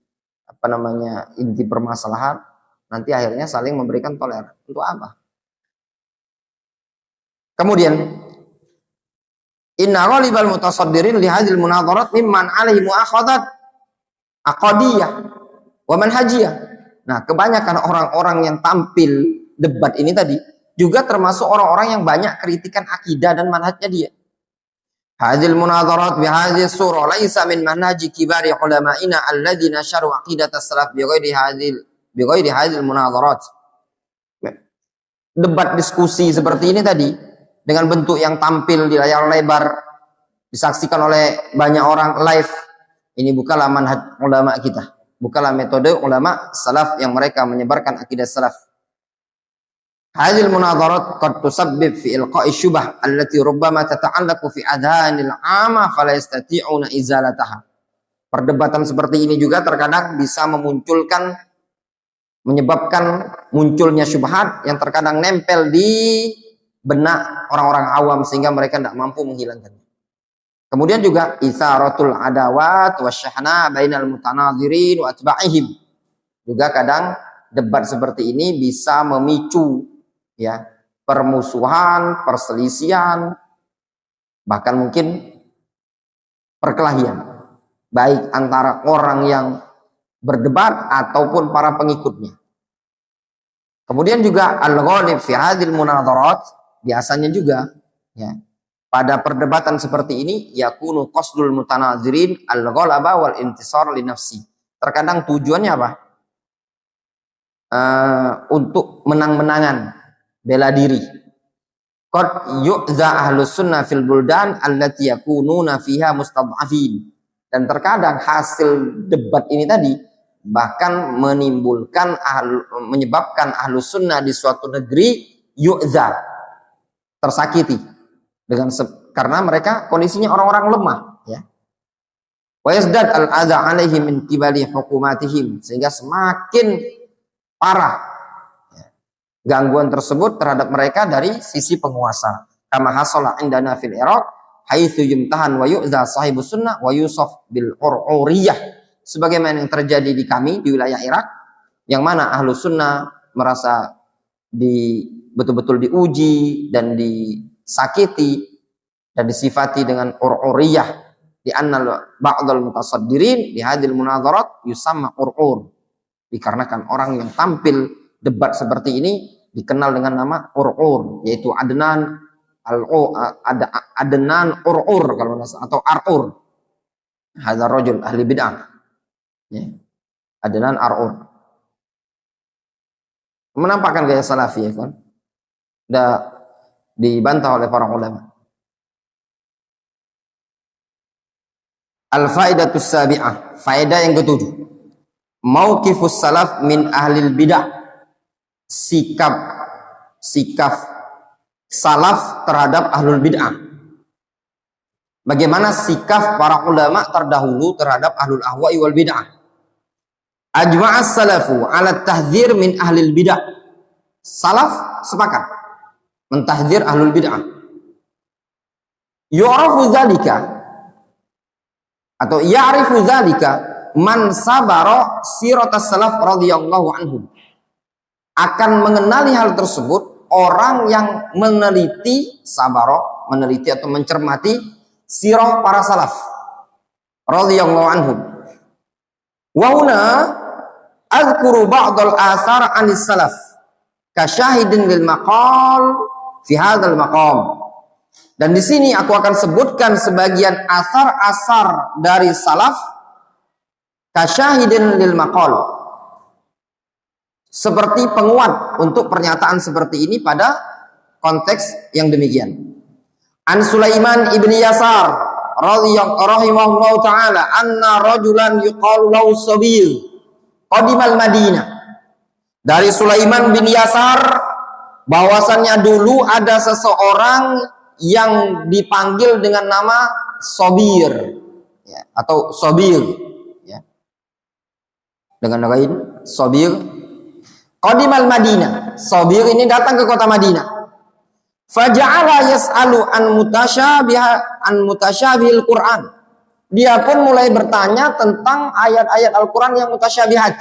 inti permasalahan. Nanti akhirnya saling memberikan toleran. Untuk apa? Kemudian inna ghalibal mutasaddirin li hadhil munadharat mimman alaihi mu'akhadat aqadiyah wa manhajiyah. Nah, kebanyakan orang-orang yang tampil debat ini tadi juga termasuk orang-orang yang banyak kritikan akidah dan manhajnya dia. Hadhil munadharat bi hadhihi surah laisa min manhaji kibari ulama'ina alladziina syaru aqidat as-salaf bi ghairi hadhil munadharat. Debat diskusi seperti ini tadi dengan bentuk yang tampil di layar lebar, disaksikan oleh banyak orang live. Ini bukanlah manhaj ulama kita. Bukanlah metode ulama salaf yang mereka menyebarkan akidah salaf. Hadhil munadharat qad tusabbib fi ilqa'i syubah allati rubbama tata'allaqu fi adhanil 'ama fala yastati'una izalataha. Perdebatan seperti ini juga terkadang bisa menyebabkan munculnya syubhat yang terkadang nempel di benak orang-orang awam sehingga mereka tidak mampu menghilangkannya. Kemudian juga isaratul adawat wasyahna bainal mutanadhirin wa atba'ihim. Juga kadang debat seperti ini bisa memicu ya permusuhan, perselisihan, bahkan mungkin perkelahian, baik antara orang yang berdebat ataupun para pengikutnya. Kemudian juga al-ghalib fi hadhil munadharat, biasanya juga ya pada perdebatan seperti ini yakunu qasdul mutanazirin al-ghalaba wal intisar li nafsi. Terkadang tujuannya apa? Untuk menang-menangan, bela diri. Qad yu'za ahlus sunnah fil buldan allati yakununa fiha mustad'afin. Dan terkadang hasil debat ini tadi bahkan menyebabkan ahlus sunnah di suatu negeri yu'za, tersakiti karena mereka kondisinya orang-orang lemah ya. Wa yazdad al-adza 'alaihim min qibali hukumatihim, sehingga semakin parah ya, gangguan tersebut terhadap mereka dari sisi penguasa. Kama hasala indana fil Iraq haitsu yumtahan wa yu'za sahibus sunnah wa yusaf bil ururiyah, sebagaimana yang terjadi di kami di wilayah Irak, yang mana ahlus sunnah merasa betul-betul diuji dan disakiti dan disifati dengan ururiyah, di anna ba'dal mutasaddirin di hadil munadharat yusamma urur, dikarenakan orang yang tampil debat seperti ini dikenal dengan nama urur, yaitu Adnan urur kalau atau arur, hadza rajul ahli bid'ah ya. Adnan arur menampakkan gaya salafi ya kan, sudah dibantah oleh para ulama. Al-faidatus sabi'ah, faedah yang ketujuh, mauqifus salaf min ahlil bidah, sikap salaf terhadap ahlul bid'ah. Bagaimana sikap para ulama terdahulu terhadap ahlul ahwa'i wal bid'ah. Ajma'as salafu ala tahdzir min ahlil bid'ah. Salaf sepakat mentahdzir ahlul bid'ah. Yu'rafu dzalika atau ya'rifu dzalika man sabara siratas salaf radhiyallahu anhum. Akan mengenali hal tersebut orang yang meneliti atau mencermati sirah para salaf radhiyallahu anhum. Wa huna azkuru ba'dal athar 'anis salaf ka syahidin lil maqal fi hadzal maqam. Dan di sini aku akan sebutkan sebagian asar-asar dari salaf ka syahidin lil maqal, seperti penguat untuk pernyataan seperti ini pada konteks yang demikian. An Sulaiman ibni Yasar rahimahullah ta'ala anna rajulan yuqalu lahu Sabir qadimal Madinah. Dari Sulaiman bin Yasar bahwasannya dulu ada seseorang yang dipanggil dengan nama Sabir ya, atau Sabir ya, dengan lain Sabir qadimal Madinah. Sabir ini datang ke kota Madinah. Faja'ala yas'alu an mutasyabihil Quran. Dia pun mulai bertanya tentang ayat-ayat Al-Quran yang mutasyabihat.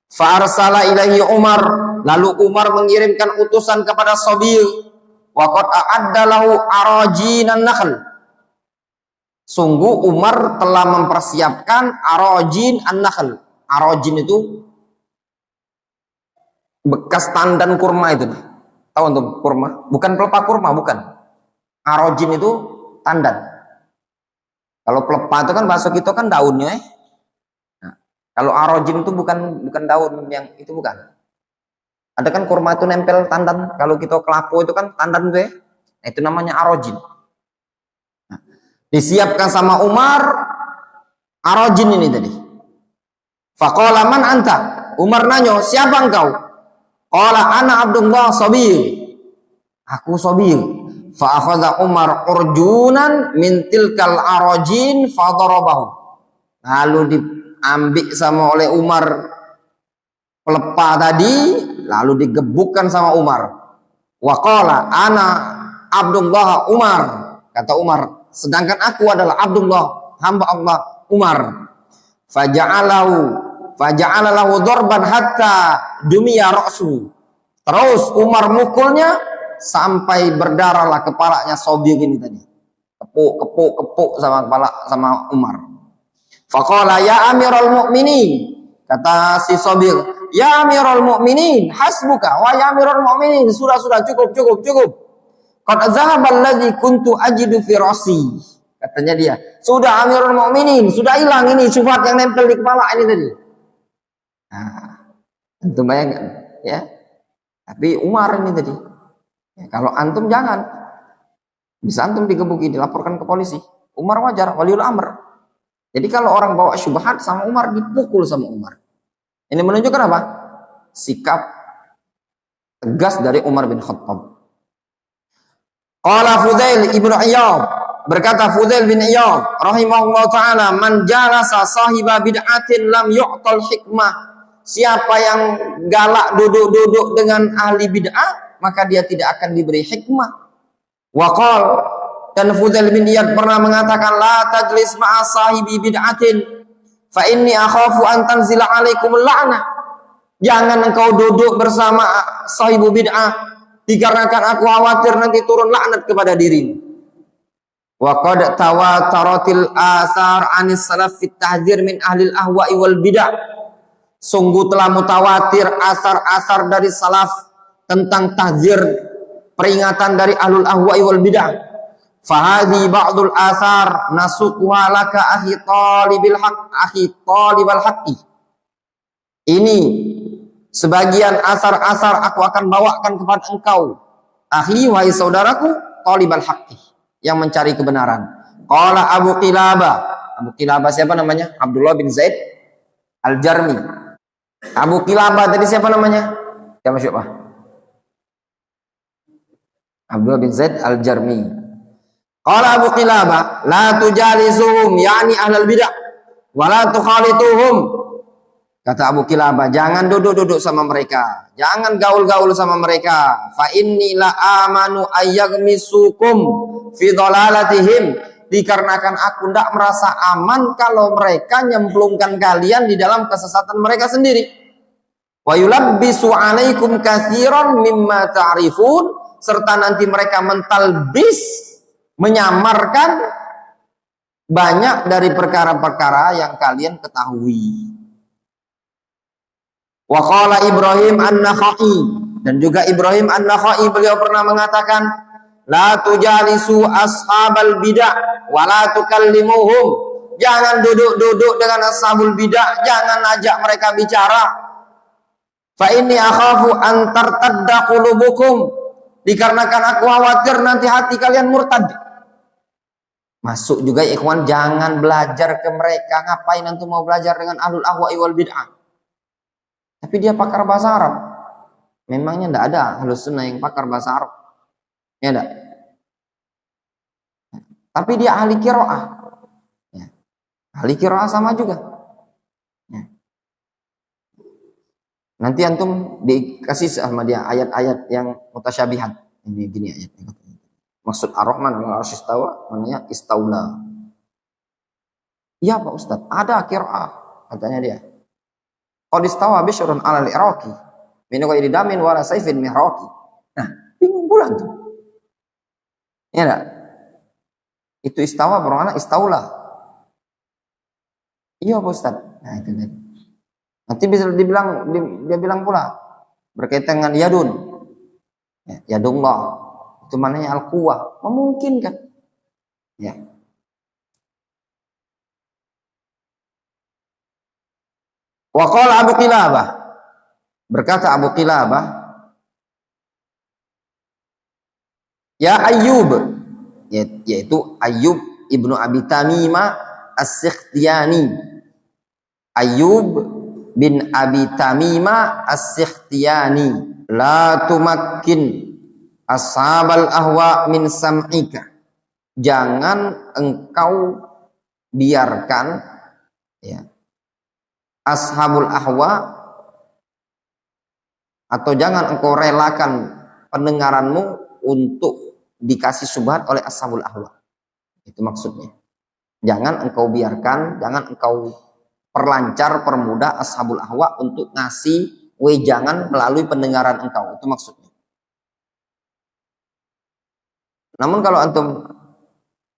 Fa'arsala ilaihi Umar, lalu Umar mengirimkan utusan kepada Sabir. Wa qad a'adda lahu arajinan nakhl. Sungguh Umar telah mempersiapkan arajin an-nakhl. Arajin itu bekas tandan kurma itu. Tahu untuk kurma? Bukan pelepah kurma, bukan. Arojin itu tandan. Kalau pelepah itu kan bahasa kita kan daunnya. Nah, kalau arojin itu bukan daun yang itu, bukan. Ada kan kurma itu nempel tandan. Kalau kita kelapo itu kan tandan itu ya. Nah, itu namanya arojin. Nah, disiapkan sama Umar arojin ini tadi. Faqala man anta? Umar nanya, siapa engkau? Qala ana Abdullah Sabir. Aku Sabir. Fa akhadha Umar urjunan min tilkal arajin fa darabahu. Lalu diambil sama oleh Umar pelepah tadi, lalu digebukkan sama Umar. Wa qala ana Abdullah Umar. Kata Umar, sedangkan aku adalah Abdullah, hamba Allah Umar. Faja'alahu Faja'ala lahu darban hatta dumiya ra'su. Terus Umar mukulnya sampai berdarahlah kepalanya Sobiq ini tadi. Kepuk sama kepala sama Umar. Faqala ya Amirul Mukminin, kata si Sobiq, ya Amirul Mukminin, hasbuka wa ya Amirul Mukminin, sudah cukup. Qad zahaba alladhi kuntu ajidu fi ra'si. Katanya dia, sudah Amirul Mukminin, sudah hilang ini syubhat yang nempel di kepala ini tadi. Nah, antum bayangkan ya. Tapi Umar ini tadi. Ya, kalau antum jangan. Bisa antum digebuki, dilaporkan ke polisi. Umar wajar, waliul amr. Jadi kalau orang bawa syubhat sama Umar, dipukul sama Umar. Ini menunjukkan apa? Sikap tegas dari Umar bin Khattab. Qala Fudail ibnu Iyad, berkata Fudail bin Iyad rahimahullah ta'ala, man jalasa sahiba bid'atin lam yu'tal hikmah. Siapa yang galak duduk-duduk dengan ahli bid'ah, maka dia tidak akan diberi hikmah. Waqal, dan Fudail bin Iyad pernah mengatakan, la tajlis ma'a sahibi bid'atin fa inni akhafu an tanzila alaikum la'nah. Jangan engkau duduk bersama sahibu bid'ah, dikarenakan aku khawatir nanti turun laknat kepada dirimu. Wa qad tawataratil asar anis salaf fit tahdzir min ahli al-ahwa'i wal bid'ah. Sungguh telah mutawatir asar-asar dari salaf tentang tahdzir, peringatan dari ahlul ahwa'i wal bid'ah. Fahadi ba'dul asar nasukuha laka akhi talibal haqqi. Ini sebagian asar-asar aku akan bawakan kepada engkau, akhi, wahai saudaraku, talibal haqqi, yang mencari kebenaran. Qala Abu Qilabah siapa namanya? Abdullah bin Zaid Al-Jarmi. Abu Qilabah tadi siapa namanya? Siapa? Abdullah bin Zaid Al-Jarmi. Qala Abu Qilabah, la tujalisuhum, yani ahlal bid'ah, wa la tukhalituhum. Kata Abu Qilabah, jangan duduk-duduk sama mereka, jangan gaul-gaul sama mereka. Fa inni la amanu ayyagmisukum fi dhalalatihim, dikarenakan aku tidak merasa aman kalau mereka nyemplungkan kalian di dalam kesesatan mereka sendiri. Wa yulabbisu alaikum katsiran mimma ta'rifun, serta nanti mereka mentalbis, menyamarkan banyak dari perkara-perkara yang kalian ketahui. Wa qala Ibrahim An-Nakhai, dan juga Ibrahim An-Nakhai beliau pernah mengatakan, la tujalisu ashabal bid'ah wa la tukallimuhum. Jangan duduk-duduk dengan ashabul bid'ah, jangan ajak mereka bicara. Fa inni akhafu an tartadda qulubukum, dikarenakan aku khawatir nanti hati kalian murtad. Masuk juga ikhwan, jangan belajar ke mereka. Ngapain antum mau belajar dengan ahlul ahwa'i wal bid'ah? Tapi dia pakar bahasa Arab. Memangnya enggak ada ahlus sunnah yang pakar bahasa Arab? Ya enggak? Tapi dia ahli qiraah. Ya. Ahli qiraah sama juga. Ya. Nanti antum dikasih sama dia ayat-ayat yang mutasyabihat. Ini gini ayatnya. Maksud Ar-Rahman al-Arsy istawa, maknanya istaula. Iya Pak Ustaz, ada qiraah katanya dia. Qad istawa bisyrun 'ala al-Iraqi min ghairi damin wala sayfin mihraqi. Nah, bingung pula tuh. Ya enggak? Itu istawa bermakna istaula. Iya Pak Ustaz. Nah, itu tadi. Nanti bisa dia bilang pula berkaitan dengan yadun. Ya, yadullah. Itu maknanya al-quwah, memungkinkan. Ya. Wa qala Abu Qilabah, berkata Abu Qilabah, ya Ayyub, yaitu Ayyub ibnu Abi Tamimah As-Sikhtiyani. Ayyub bin Abi Tamimah As-Sikhtiyani, la tumakkin ashabal ahwa min sam'ika. Jangan engkau biarkan ya ashabul ahwa, atau jangan engkau relakan pendengaranmu untuk dikasih syubhat oleh ashabul ahwa. Itu maksudnya. Jangan engkau biarkan, jangan engkau perlancar, permudah ashabul ahwa untuk ngasih wejangan melalui pendengaran engkau. Itu maksudnya. Namun kalau antum,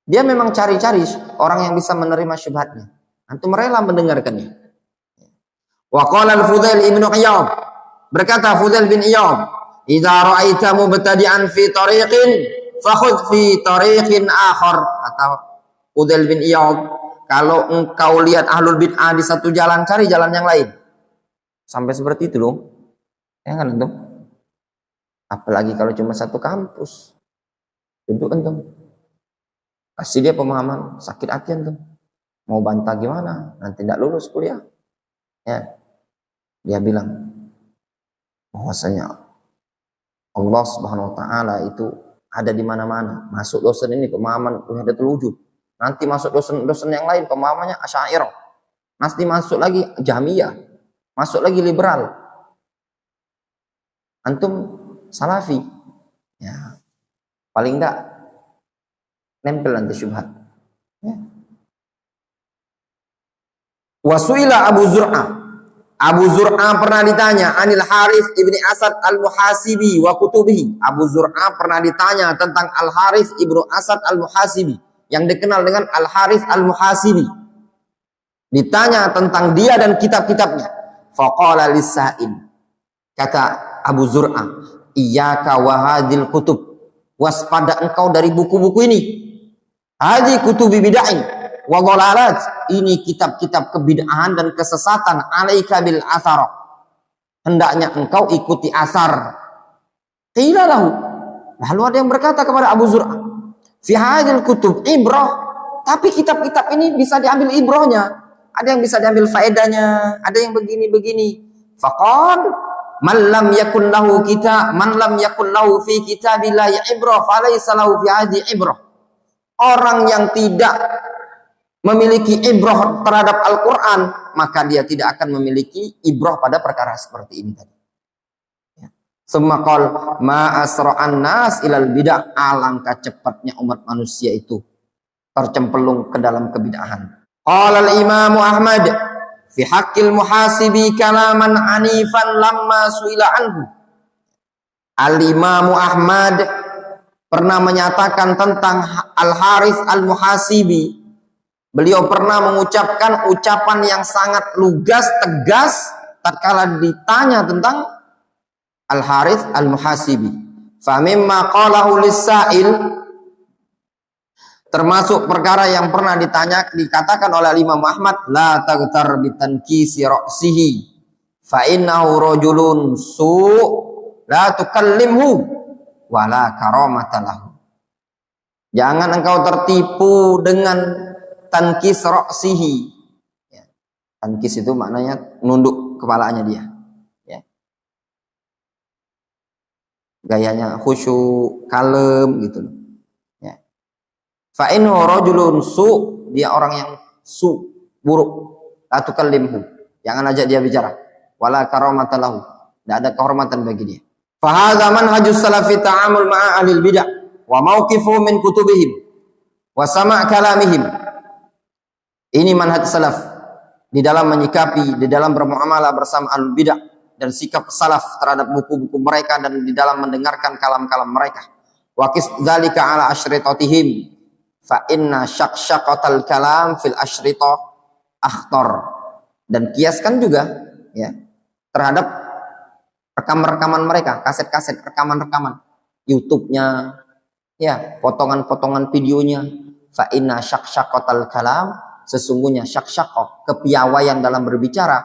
dia memang cari-cari orang yang bisa menerima syubhatnya. Antum rela mendengarkannya. Wa qala al-Fudail ibn Iyad, berkata Fudail bin Iyad, "Idza ra'aita mubtadi'an fi tariqin fakhudh fi tariqin akhar." Atau Fudail bin Iyad, kalau engkau lihat ahlul bid'ah di satu jalan, cari jalan yang lain. Sampai seperti itu loh. Ya kan antum? Apalagi kalau cuma satu kampus. Duduk antum. Kasih dia pemahaman, sakit hati antum. Mau bantah gimana? Nanti tidak lulus kuliah. Ya. Dia bilang bahwasanya Allah Subhanahu wa taala itu ada di mana-mana. Masuk dosen ini pemahaman wahdatul wujud. Nanti masuk dosen-dosen yang lain pemahamannya Asy'ariyah. Nanti masuk lagi Jahmiyah. Masuk lagi liberal. Antum Salafi. Ya. Paling enggak nempel nanti syubhat. Ya. Wasuila Abu Zur'ah. Abu Zur'ah pernah ditanya Anil Harith ibni Asad al-Muhasibi wa kutubihi. Abu Zur'ah pernah ditanya tentang Al-Harith ibnu Asad al-Muhasibi, yang dikenal dengan Al-Harith al-Muhasibi. Ditanya tentang dia dan kitab-kitabnya. Faqala lis-sa'il, kata Abu Zur'ah, iyyaka wa hadhil kutub, waspada engkau dari buku-buku ini. Hadhi kutubi bid'ah wa dhalalat, ini kitab-kitab kebid'ahan dan kesesatan. Alaika bil athar, hendaknya engkau ikuti asar. Qila lahu, lalu ada yang berkata kepada Abu Zur'ah, fi hadhil kutub ibrah, tapi kitab-kitab ini bisa diambil ibrahnya, ada yang bisa diambil faedahnya, ada yang begini-begini. Faqal man lam yakun lahu fi kitabillahi ibrah falaysa lahu fi hadhihi ibrah. Orang yang tidak memiliki ibrah terhadap Al-Quran, maka dia tidak akan memiliki ibrah pada perkara seperti ini tadi. Summa qala ma asra'an nas ilal bid'ah, alangkah cepatnya umat manusia itu tercemplung ke dalam kebid'ahan. Qala al-Imam Ahmad fi haqqil muhasibi kalaman anifan lamma suila anhu. Al-Imam Ahmad pernah menyatakan tentang Al-Harith al-Muhasibi. Beliau pernah mengucapkan ucapan yang sangat lugas, tegas tatkala ditanya tentang Al-Harith al-Muhasibi. Fa mimma qalahu lis-sa'il, termasuk perkara yang pernah dikatakan oleh Imam Ahmad, la taghtar bi tankisi ra'sihi fa innahu rajulun su' la tukallimhu wa la karamata lahu. Jangan engkau tertipu dengan tankis ra'sihi. Ya. Tankis itu maknanya nunduk kepalanya dia. Ya. Gayanya khusyuk, kalem gitu. Ya. Fa innahu rajulun su', dia orang yang buruk. La tukallimhu. Jangan ajak dia bicara. Wala karamata lahu. Tidak ada kehormatan bagi dia. Fa hadza manhajus salafi ta'amul ma'a ahlil bid'ah wa mauqifu min kutubihim wa sama' kalamihim. Ini manhaj salaf di dalam menyikapi, di dalam bermuamalah bersama ahlul bidah, dan sikap salaf terhadap buku-buku mereka dan di dalam mendengarkan kalam-kalam mereka. Wa qis dzalika ala asyritatihim fa inna syaqsyaqatal kalam fil asyrita akhtar. Dan kiaskan juga ya terhadap rekaman-rekaman mereka, kaset-kaset, rekaman-rekaman YouTube-nya, ya, potongan-potongan videonya. Fa inna syaqsyaqatal kalam, sesungguhnya syak-syakok, kepiawaian dalam berbicara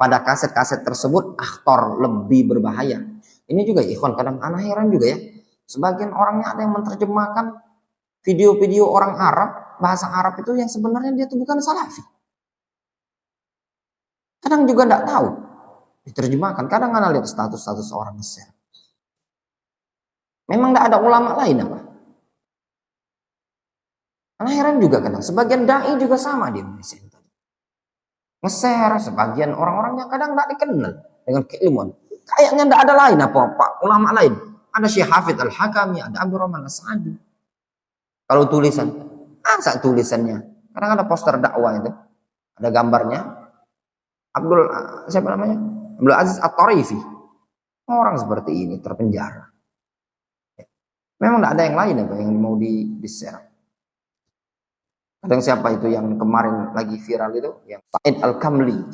pada kaset-kaset tersebut akhtar, lebih berbahaya. Ini juga ikhwan, kadang anak heran juga ya. Sebagian orangnya ada yang menerjemahkan video-video orang Arab, bahasa Arab itu yang sebenarnya dia itu bukan salafi. Kadang juga tidak tahu diterjemahkan. Kadang anak lihat status-status orang nge-share. Memang tidak ada ulama lain apa? Karena heran juga kadang, sebagian da'i juga sama di Indonesia. Nge-share, sebagian orang-orangnya kadang tidak dikenal dengan keilmuan. Kayaknya tidak ada lain apa-apa, ulama lain. Ada Syekh Hafidh Al-Hakami, ada Abdurrahman As-Sa'di. Kalau tulisan, saat tulisannya, kadang ada poster dakwah itu, ada gambarnya, siapa namanya? Abdul Aziz At-Tarifi. Orang seperti ini terpenjara. Memang tidak ada yang lain apa yang mau diserang. Kadang siapa itu yang kemarin lagi viral itu, yang Said Al-Kamli,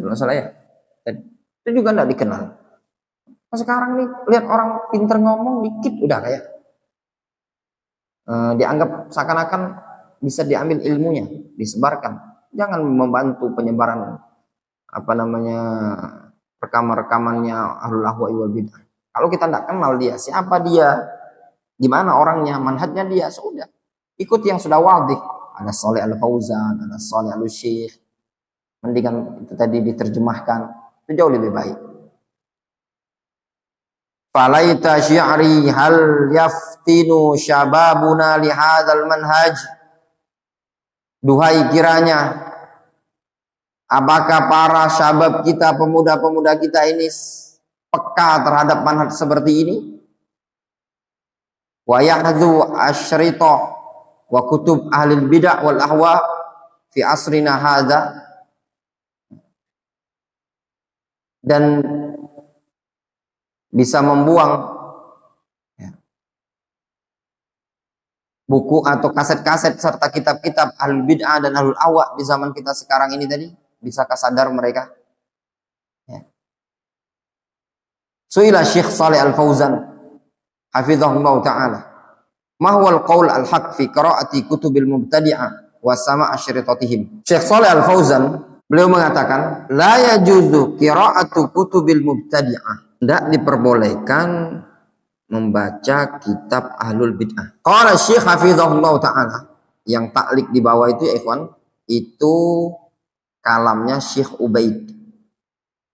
kalau salah ya. Dan itu juga tidak dikenal. Nah, sekarang nih lihat orang pinter ngomong dikit udah kayak dianggap seakan-akan bisa diambil ilmunya, disebarkan. Jangan membantu penyebaran rekaman-rekamannya ahlul ahwa'i wal bid'ah. Kalau kita tidak kenal dia, siapa dia, gimana orangnya, manhajnya dia, sudah ikut yang sudah wadih. Ada Shalih Al-Fauzan, ada Shalih Al-Syekh. Mendingan itu tadi diterjemahkan, itu jauh lebih baik. Falaita syi'ri hal yaftinu syababuna li hadzal manhaj. Duhai kiranya, apakah para syabab kita, pemuda-pemuda kita ini peka terhadap manhaj seperti ini? Wa yahdhu asyrita wa kutub ahli bidah wal ahwa fi asrina hadza, dan bisa membuang buku atau kaset-kaset serta kitab-kitab ahlul bid'ah dan ahlul ahwa di zaman kita sekarang ini tadi. Bisakah sadar mereka? Ya. Su'ila Syekh Shalih Al-Fauzan hafizahullah ta'ala, ma huwal qaul al-haq fi qiraati kutubil mubtadi'ah wa sama' asyritatihim. Syekh Shalih Al-Fauzan beliau mengatakan, la yajuzu qiraatu kutubil mubtadi'ah. Tidak diperbolehkan membaca kitab ahlul bid'ah. Qala Syekh hafizahullah ta'ala, yang taklik di bawah itu ya ikhwan, itu kalamnya Syekh Ubaid.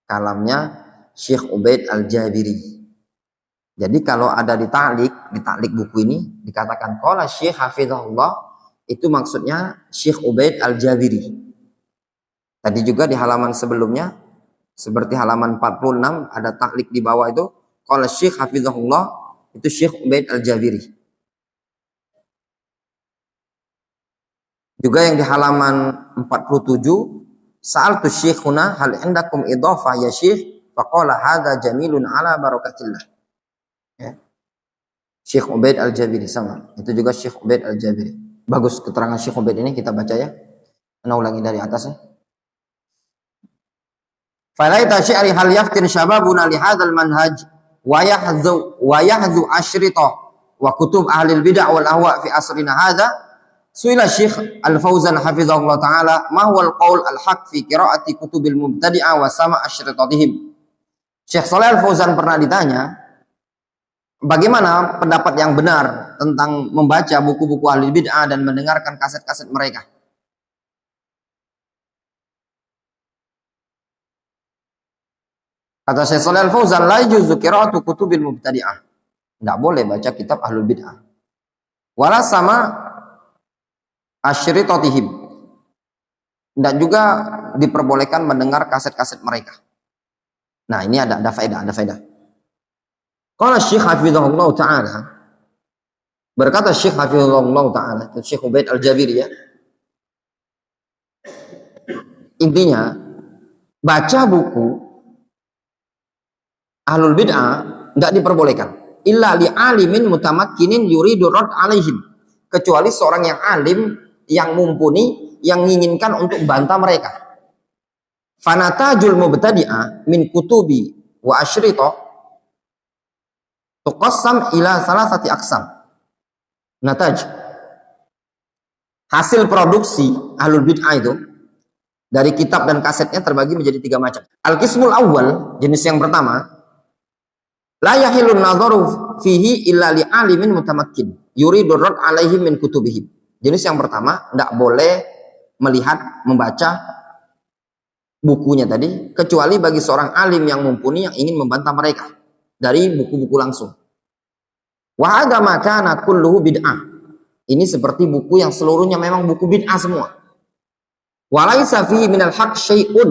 Kalamnya Syekh Ubaid Al-Jabiri. Jadi kalau ada di taklik buku ini dikatakan qala Syekh hafizahullah, itu maksudnya Syekh Ubaid Al-Jabiri. Tadi juga di halaman sebelumnya seperti halaman 46 ada taklik di bawah itu qala Syekh hafizahullah, itu Syekh Ubaid Al-Jabiri. Juga yang di halaman 47, sa'altu syekhuna hal indakum idhafah ya syekh, faqala hadza jamilun ala barakatillah. Ya. Syekh Ubaid Al-Jabiri sama. Itu juga Syekh Ubaid Al-Jabiri. Bagus keterangan Syekh Ubaid ini, kita baca ya. Ana ulangi dari atasnya. Falaita syi'ri hal yaftin syababuna li hadzal manhaj wa yahzu asyrita wa kutub ahli bidah wal ahwa fi asrina hadza. Su'ila Syekh Al-Fauzan hafizahullah ta'ala, ma huwal qaul al-haq fi qiraati kutubil mubtadi'ah wa sama' asyritatihim. Syekh Shalih Al-Fauzan pernah ditanya, bagaimana pendapat yang benar tentang membaca buku-buku ahli bid'ah dan mendengarkan kaset-kaset mereka? Kata Syekh Shalih Al-Fauzan, la yajuzu qiraatu kutubil mubtadi'ah. Tidak boleh baca kitab ahlul bid'ah. Wala sama asyritatihim. Tidak juga diperbolehkan mendengar kaset-kaset mereka. Nah, ini ada faedah. Qala Syekh hafizahullah ta'ala, berkata Syekh hafizahullah ta'ala, Syekh Ubaid Al-Jabiri ya. Intinya, baca buku ahlul bid'ah tidak diperbolehkan. Illa li alimin mutamakkinin yuridu rad alaihim. Kecuali seorang yang alim, yang mumpuni, yang menginginkan untuk bantah mereka. Fanatajul mubtadi'ah min kutubi wa asyrita tuqassam ila salasati aqsam. Nataj, hasil produksi ahlul bid'ah itu dari kitab dan kasetnya terbagi menjadi 3 macam. Al-qismul awal, jenis yang pertama, la yahilun nadharu fihi illa li alimin mutamakkin yuridu rad alaihim min kutubihim. Jenis yang pertama, tidak boleh melihat, membaca bukunya tadi, kecuali bagi seorang alim yang mumpuni yang ingin membantah mereka dari buku-buku langsung. Wa hadza ma kana kulluhu bid'ah. Ini seperti buku yang seluruhnya memang buku bid'ah semua. Wa laisa fihi minal haqq syai'un,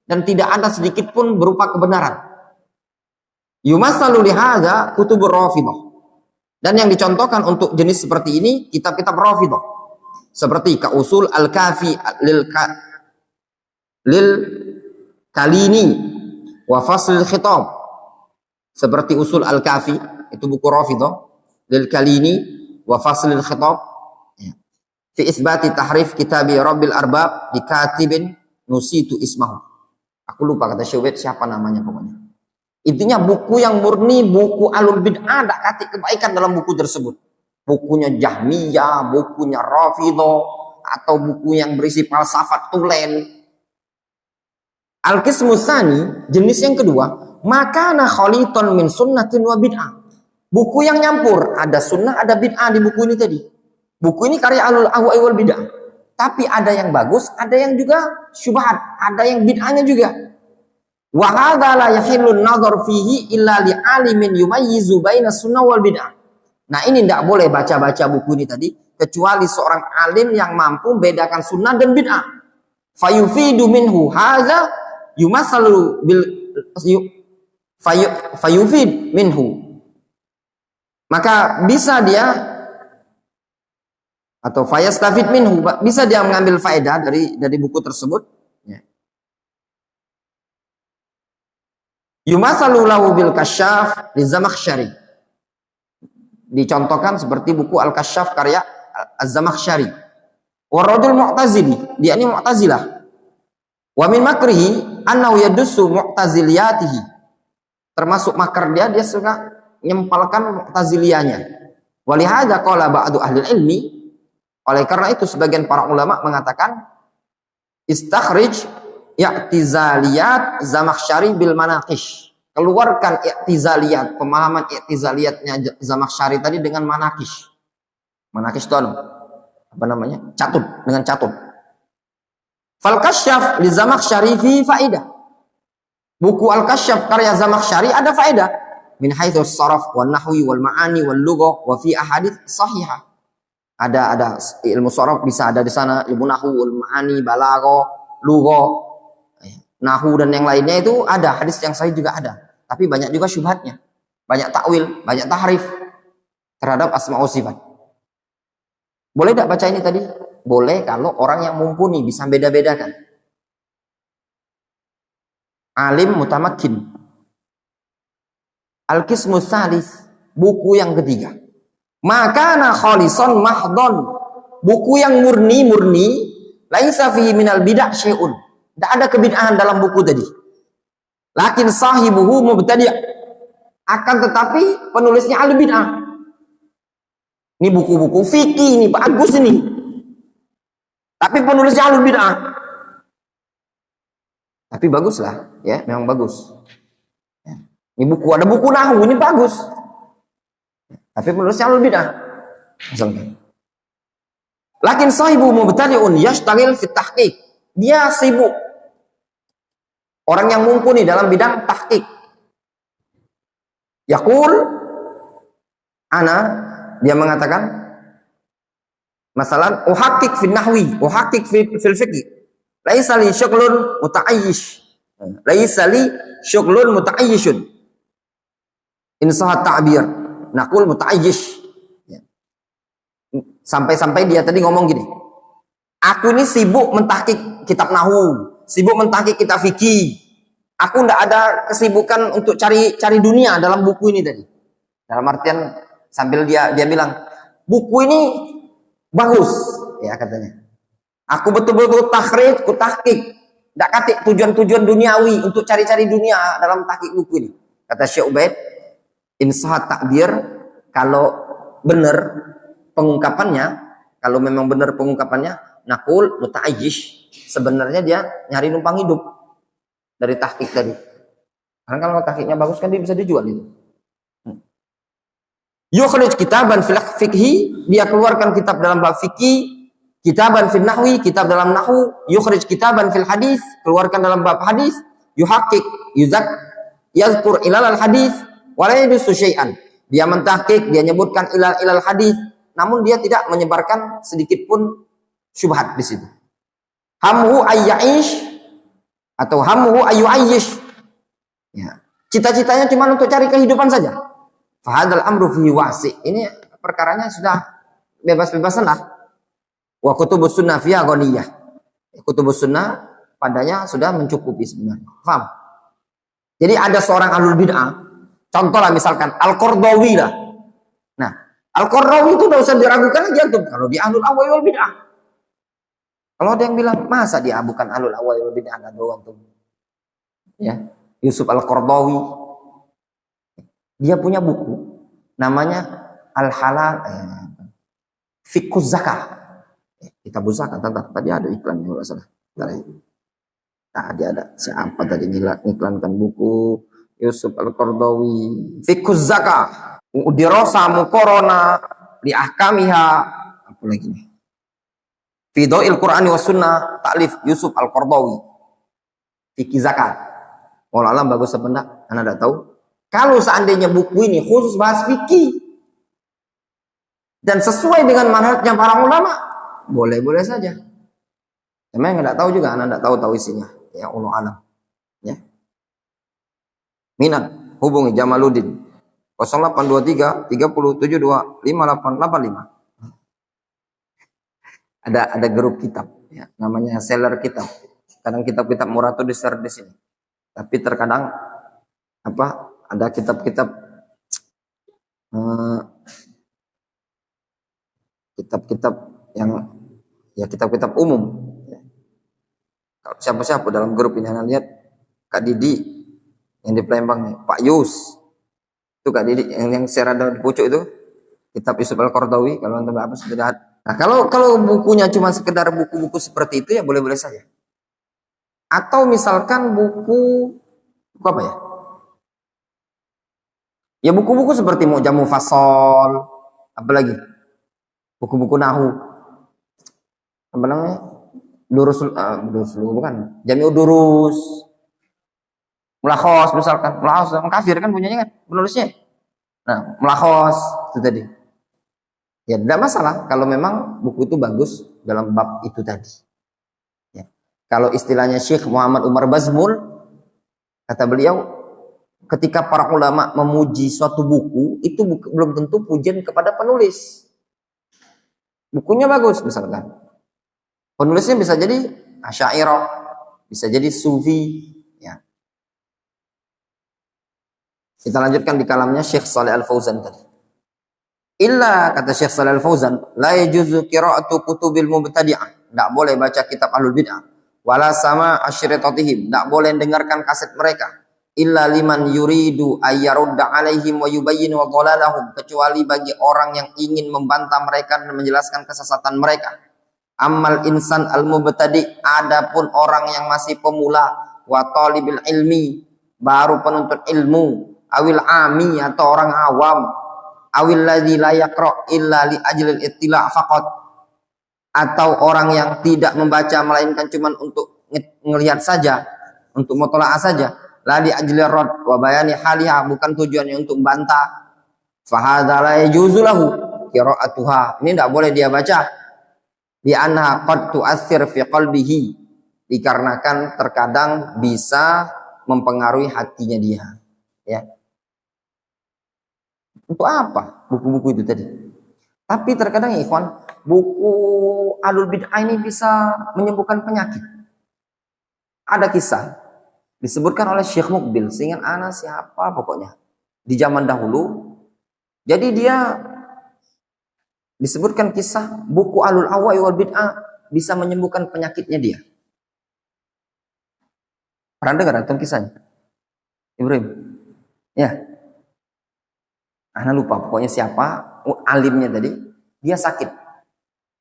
dan tidak ada sedikit pun berupa kebenaran. Yumasalu li hadza kutubur Rafidhah. Dan yang dicontohkan untuk jenis seperti ini kitab-kitab Rafidhah. Seperti Kausul Al-Kafi lil kalini wa faslil khitab, seperti usul al-kafi, itu buku Rafidhah, lil kalini wa faslil khitab, fi isbati tahrif kitabi rabbil arbab di katibin nusitu ismahu. Aku lupa kata Syuwait siapa namanya pokoknya. Intinya buku yang murni, buku alul bid'ah, ada katik kebaikan dalam buku tersebut. Bukunya Jahmiyah, bukunya Rafidhah, atau buku yang berisi falsafat tulen. Al-qismu tsani, jenis yang kedua, makana khaliton min sunnatin wa bid'ah. Buku yang nyampur, ada sunnah, ada bid'ah di buku ini tadi. Buku ini karya alul ahwa'i wal bid'ah. Tapi ada yang bagus, ada yang juga syubhat, ada yang bid'ahnya juga. Wa hadza la yahillu an-nadhar fihi illa li 'alimin yumayyizu baina sunnah wal bid'ah. Nah, ini tidak boleh baca-baca buku ini tadi kecuali seorang alim yang mampu bedakan sunnah dan bid'ah. Fayufidu minhu hadza yumasalu bil fayufid minhu. Maka bisa dia atau fayastafid minhu, bisa dia mengambil faedah dari buku tersebut. Yumasalu lahu bil kasyaf li Zamakhsyari. Dicontohkan seperti buku Al-Kasyaf karya Az-Zamakhsyari. Waradul Mu'tazili, dia ini Mu'tazilah. Wa min makrihi annahu yadussu mu'taziliyatihi. Termasuk makar dia suka nyempalkan Mu'taziliyahnya. Walihada qala ba'du ahli ilmi, oleh karena itu sebagian para ulama mengatakan istakhrij i'tizaliyat Zamakhsyari bil manaqish. Keluarkan i'tizaliyat, pemahaman i'tizaliyatnya Zamakhsyari tadi dengan manaqish. Manaqish itu apa namanya? Catut, dengan catut. Fal kasyaf li Zamakhsyari fi faidah. Buku Al-Kasyaf karya Zamakhsyari ada faedah. Min haitsu saraf wan nahwi wal ma'ani wal lughah wa fi ahadits sahihah. Ada ilmu saraf bisa ada di sana, ilmu nahwu, ilmu ma'ani, balaghah, lughah, nahu dan yang lainnya itu ada, hadis yang sahih juga ada. Tapi banyak juga syubhatnya. Banyak takwil, banyak tahrif terhadap asma wa sifat. Boleh tidak baca ini tadi? Boleh kalau orang yang mumpuni bisa beda-bedakan. Alim mutamakkin. Al-qismu tsalis, buku yang ketiga. Makana khalison mahdon, buku yang murni, laisa fihi minal bid'ah syai'un. Tidak ada kebid'ahan dalam buku tadi. Lakin sahibuhu mubtadi'. Akan tetapi penulisnya ahli bid'ah. Ini buku-buku fikih ini bagus ini. Tapi penulisnya ahli bid'ah. Tapi baguslah, ya, memang bagus. Ini buku, ada buku nahwu ini bagus. Tapi penulisnya ahli bid'ah. Lakin sahibu mubtadi'un yashtagil fit tahqiq. Dia sibuk. Orang yang mumpuni dalam bidang tahqiq. Yaqul ana, dia mengatakan masalan uhaqqiq fil nahwi, uhaqqiq fil fiqh. Laisa li syughlun mutaayyish. Laisa li syughlun mutaayyishun. In sahhat ta'bir. Naqul mutaayyish. Sampai-sampai dia tadi ngomong gini. Aku ini sibuk mentahqiq kitab nahwu, sibuk mentahqiq kitab fikih. Aku tidak ada kesibukan untuk cari dunia dalam buku ini tadi. Dalam artian sambil dia bilang, buku ini bagus, ya katanya. Aku betul-betul takhrij, ku tahqiq. Tidak katik tujuan-tujuan duniawi untuk cari-cari dunia dalam tahqiq buku ini. Kata Syekh Ubaid, insah takbir, kalau benar pengungkapannya, kalau memang benar pengungkapannya, naqul mutaayyish, sebenarnya dia nyari numpang hidup dari tahqiq tadi. Karena kalau tahqiqnya bagus kan dia bisa dijual itu. Yukhrij kitaban fil fiqhi, dia keluarkan kitab dalam bab fikih, kitaban fil nahwi, kitab dalam nahwu, yukhrij kitaban fil hadis, keluarkan dalam bab hadis, yuhaqqiq, yazkur ilal al hadis, wa la yadusu syai'an. Dia mentahqiq, dia nyebutkan ilal hadis, namun dia tidak menyebarkan sedikit pun syubhat di situ. Hamhu ayyaish atau hamhu ayyuayyish. Ya. Cita-citanya cuma untuk cari kehidupan saja. Fahadal amru fihi wasi. Ini perkaranya sudah bebas-bebasan lah. Wa kutubus sunnah fiha ghaniyah. Kutubus sunnah, padanya sudah mencukupi sebenarnya. Paham? Jadi ada seorang ahlul bid'ah, contoh lah misalkan Al-Qardawi lah. Nah, Al-Qardawi itu tidak usah diragukan lagi tuh kalau dia ahlul ahwa wal bid'ah. Kalau ada yang bilang masa dia bukan ahlul ahwa wal bid'ah, ada tuh. Ya, Yusuf Al-Qardawi. Dia punya buku namanya Al-Halal Fiqhuz Zakah. Kitab zakat, tadi ada iklan kalau salah. Tadi ada siapa tadi ngiklankan buku Yusuf Al-Qardawi Fiqhuz Zakah dirasa muqarana li ahkamiha, apa lagi nih, fi Dhawil Qur'ani was Sunnah, ta'lif Yusuf Al-Qardawi Fiqh Zakat. Wallah alam bagus apa enggak, Anda enggak tahu. Kalau seandainya buku ini khusus bahas fikih dan sesuai dengan manhajnya para ulama, boleh-boleh saja. Memang enggak tahu juga, Anda enggak tahu isinya. Ya Allah alam. Ya. Minat hubungi Jamaluddin 0823 3072 5885. Ada grup kitab ya, namanya seller kitab. Kadang kitab-kitab murah tuh di-share di sini. Tapi terkadang ada kitab-kitab kitab-kitab yang ya kitab-kitab umum. Kalau siapa-siapa dalam grup ini Anda lihat Kak Didi yang di Palembang nih, Pak Yus. Itu Kak Didi yang share ada di pucuk itu kitab Yusuf Al-Qardawi, kalau Anda apa sudah. Nah, kalau bukunya cuma sekedar buku-buku seperti itu ya boleh-boleh saja. Atau misalkan buku apa ya? Ya buku-buku seperti Mu'jamul Fasol, apalagi buku-buku nahu. Apa namanya? Durus bukan. Jami'ud Durus. Mulakhos misalkan. Mulakhos kafir kan punyanya kan penulisnya. Nah, Mulakhos itu tadi. Ya tidak masalah kalau memang buku itu bagus dalam bab itu tadi. Ya. Kalau istilahnya Syekh Muhammad Umar Bazmul, kata beliau, ketika para ulama memuji suatu buku, itu belum tentu pujian kepada penulis. Bukunya bagus misalkan. Penulisnya bisa jadi Asy'ariyah, bisa jadi Sufi. Ya. Kita lanjutkan di kalamnya Syekh Shalih Al-Fauzan tadi. Illa kata Syekh Shalih Al-Fauzan, la yajuzu qira'atu kutubil mubtadi'ah. Tidak boleh baca kitab ahlul bid'ah. Wala sama asyritatihim. Tidak boleh dengarkan kaset mereka. Illa liman yuridu ayyarudda alaihim wa yubayyin wa dhalalahum. Kecuali bagi orang yang ingin membantah mereka dan menjelaskan kesesatan mereka. Amal insan al-mubtadi, adapun orang yang masih pemula, wa talibil ilmi, baru penuntut ilmu, awil ami atau orang awam, awil ladzi la yaqra illa li ajlil ittila' faqat, atau orang yang tidak membaca melainkan cuma untuk ngelihat saja, untuk mutola'ah saja, la li ajlir rad wa bayani haliha, bukan tujuannya untuk membantah, fa hadza la yajuzu lahu qira'atuha, ini tidak boleh dia baca. Di anha qad tu'athir fi qalbihi, dikarenakan terkadang bisa mempengaruhi hatinya dia. Ya. Untuk apa buku-buku itu tadi? Tapi terkadang ya ikhwan, buku ahlul bid'ah ini bisa menyembuhkan penyakit. Ada kisah disebutkan oleh Syekh Mukbil, seingat ana siapa pokoknya di zaman dahulu. Jadi dia disebutkan kisah buku ahlul ahwa wal bid'ah bisa menyembuhkan penyakitnya dia. Pernah dengar atau kisahnya? Ibrahim? Ya. Ana lupa pokoknya siapa alimnya tadi. Dia sakit.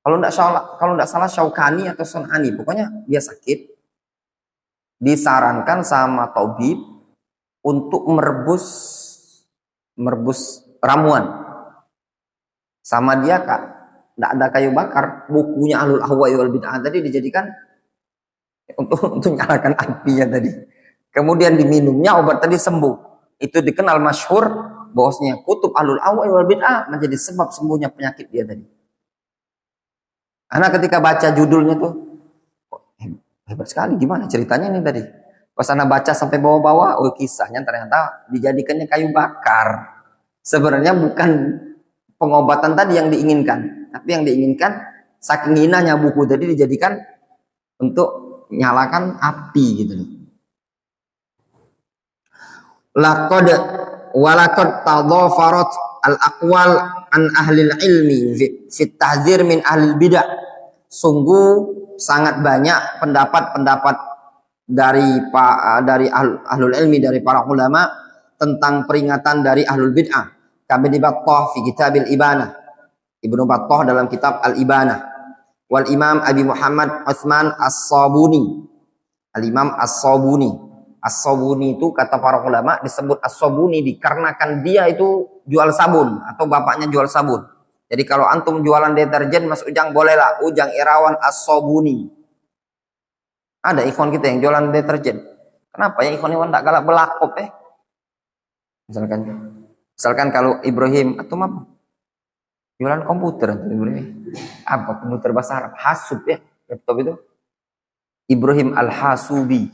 Kalau tidak salah Syaukani atau Sunani, pokoknya dia sakit. Disarankan sama tabib untuk merebus ramuan. Sama dia Kak, tidak ada kayu bakar, bukunya ahlul ahwa wal bid'ah tadi dijadikan untuk nyalakan apinya tadi. Kemudian diminumnya obat tadi sembuh. Itu dikenal masyhur bahwasanya kutub ahlul ahwa wal bid'ah menjadi sebab sembuhnya penyakit dia tadi. Anak ketika baca judulnya tuh, hebat sekali, gimana ceritanya ini tadi? Pas anak baca sampai bawah-bawah, oh kisahnya ternyata dijadikannya kayu bakar. Sebenarnya bukan pengobatan tadi yang diinginkan, tapi yang diinginkan saking hinanya buku tadi dijadikan untuk nyalakan api gitu loh. Laqad walaqad tadhafarat al-aqwal an ahli ilmi fi tahdzir min ahli bidah. Sungguh sangat banyak pendapat-pendapat dari ahlul ilmi, dari para ulama tentang peringatan dari ahlul bid'ah. Kami Battah fi kitabil Ibanah. Ibnu Battah dalam kitab Al-Ibanah. Wal Imam Abi Muhammad Utsman As-Sabuni. Al-Imam As-Sabuni. As-Sabuni itu kata para ulama disebut As-Sabuni dikarenakan dia itu jual sabun atau bapaknya jual sabun. Jadi kalau antum jualan deterjen Mas Ujang bolehlah Ujang Irawan As-Sabuni. Ada ikhwan kita yang jualan deterjen. Kenapa ya ikhwan tak galak belakop Misalkan kalau Ibrahim atau apa? Jualan komputer atau Ibrahim. Apa komputer bahasa Arab? Hasub ya, laptop itu. Ibrahim Al-Hasubi.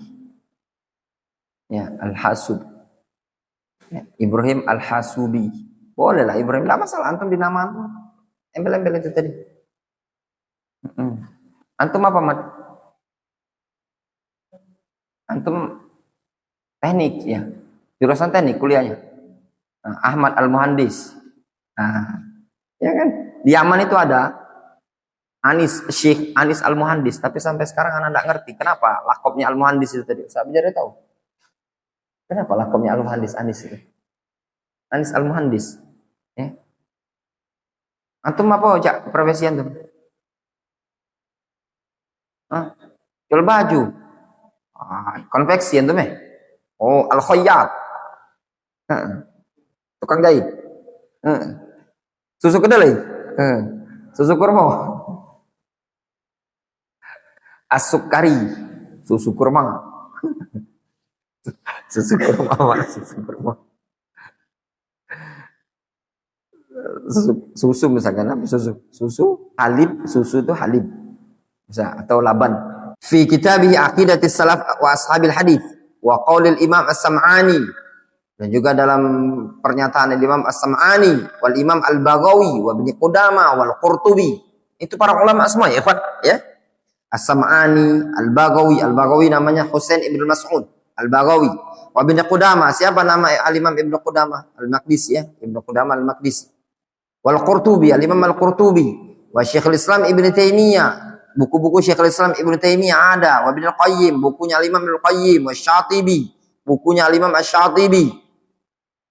Ya, Al-Hasub. Ya, Ibrahim Al-Hasubi. Boleh lah Ibrahim, lah masalah antum di nama antum. Embel-embel itu tadi. Antum apa, Mat? Antum teknik ya. Jurusan teknik kuliahnya. Ahmad Al-Muhandis. Ya kan? Di Yaman itu ada Syekh Anis Al-Muhandis, tapi sampai sekarang anak tidak ngerti kenapa lakopnya Al-Muhandis itu tadi. Saya bicara tahu. Kenapa lakopnya Al-Muhandis Anis itu? Anis Al-Muhandis. Ya. Antum apa Cak profesi antum? Jual baju. Konveksi antum Oh, Al-Khayyat. Tukang jahit. Susu kedelai. Susu kurma. As-sukari. Susu kurma. Susu kurma. Susu kurma. Susu misalkan apa susu halib, susu itu halib bisa atau laban. Fi kitabih aqidatis salaf wa ashabil hadis wa qaulil imam as-sam'ani, dan juga dalam pernyataan Imam as-Sam'ani wal Imam al-Baghawi wa Ibnu Qudamah wal Qurtubi. Itu para ulama semua ya, Pak, ya. As-Sam'ani, al-Baghawi namanya Husain ibn Mas'ud al-Baghawi. Wa Ibnu Qudamah, siapa nama al-Imam Ibnu Qudamah al-Maqdisi ya, Ibnu Qudamah al-Maqdisi. Wal Qurtubi, al-Imam al-Qurtubi. Wa Syekhul Islam Ibnu Taimiyah, buku-buku Syekhul Islam Ibnu Taimiyah ada. Wa Ibnu Qayyim, bukunya al-Imam al-Qayyim. Wa Syatibi, bukunya al-Imam asy-Syatibi.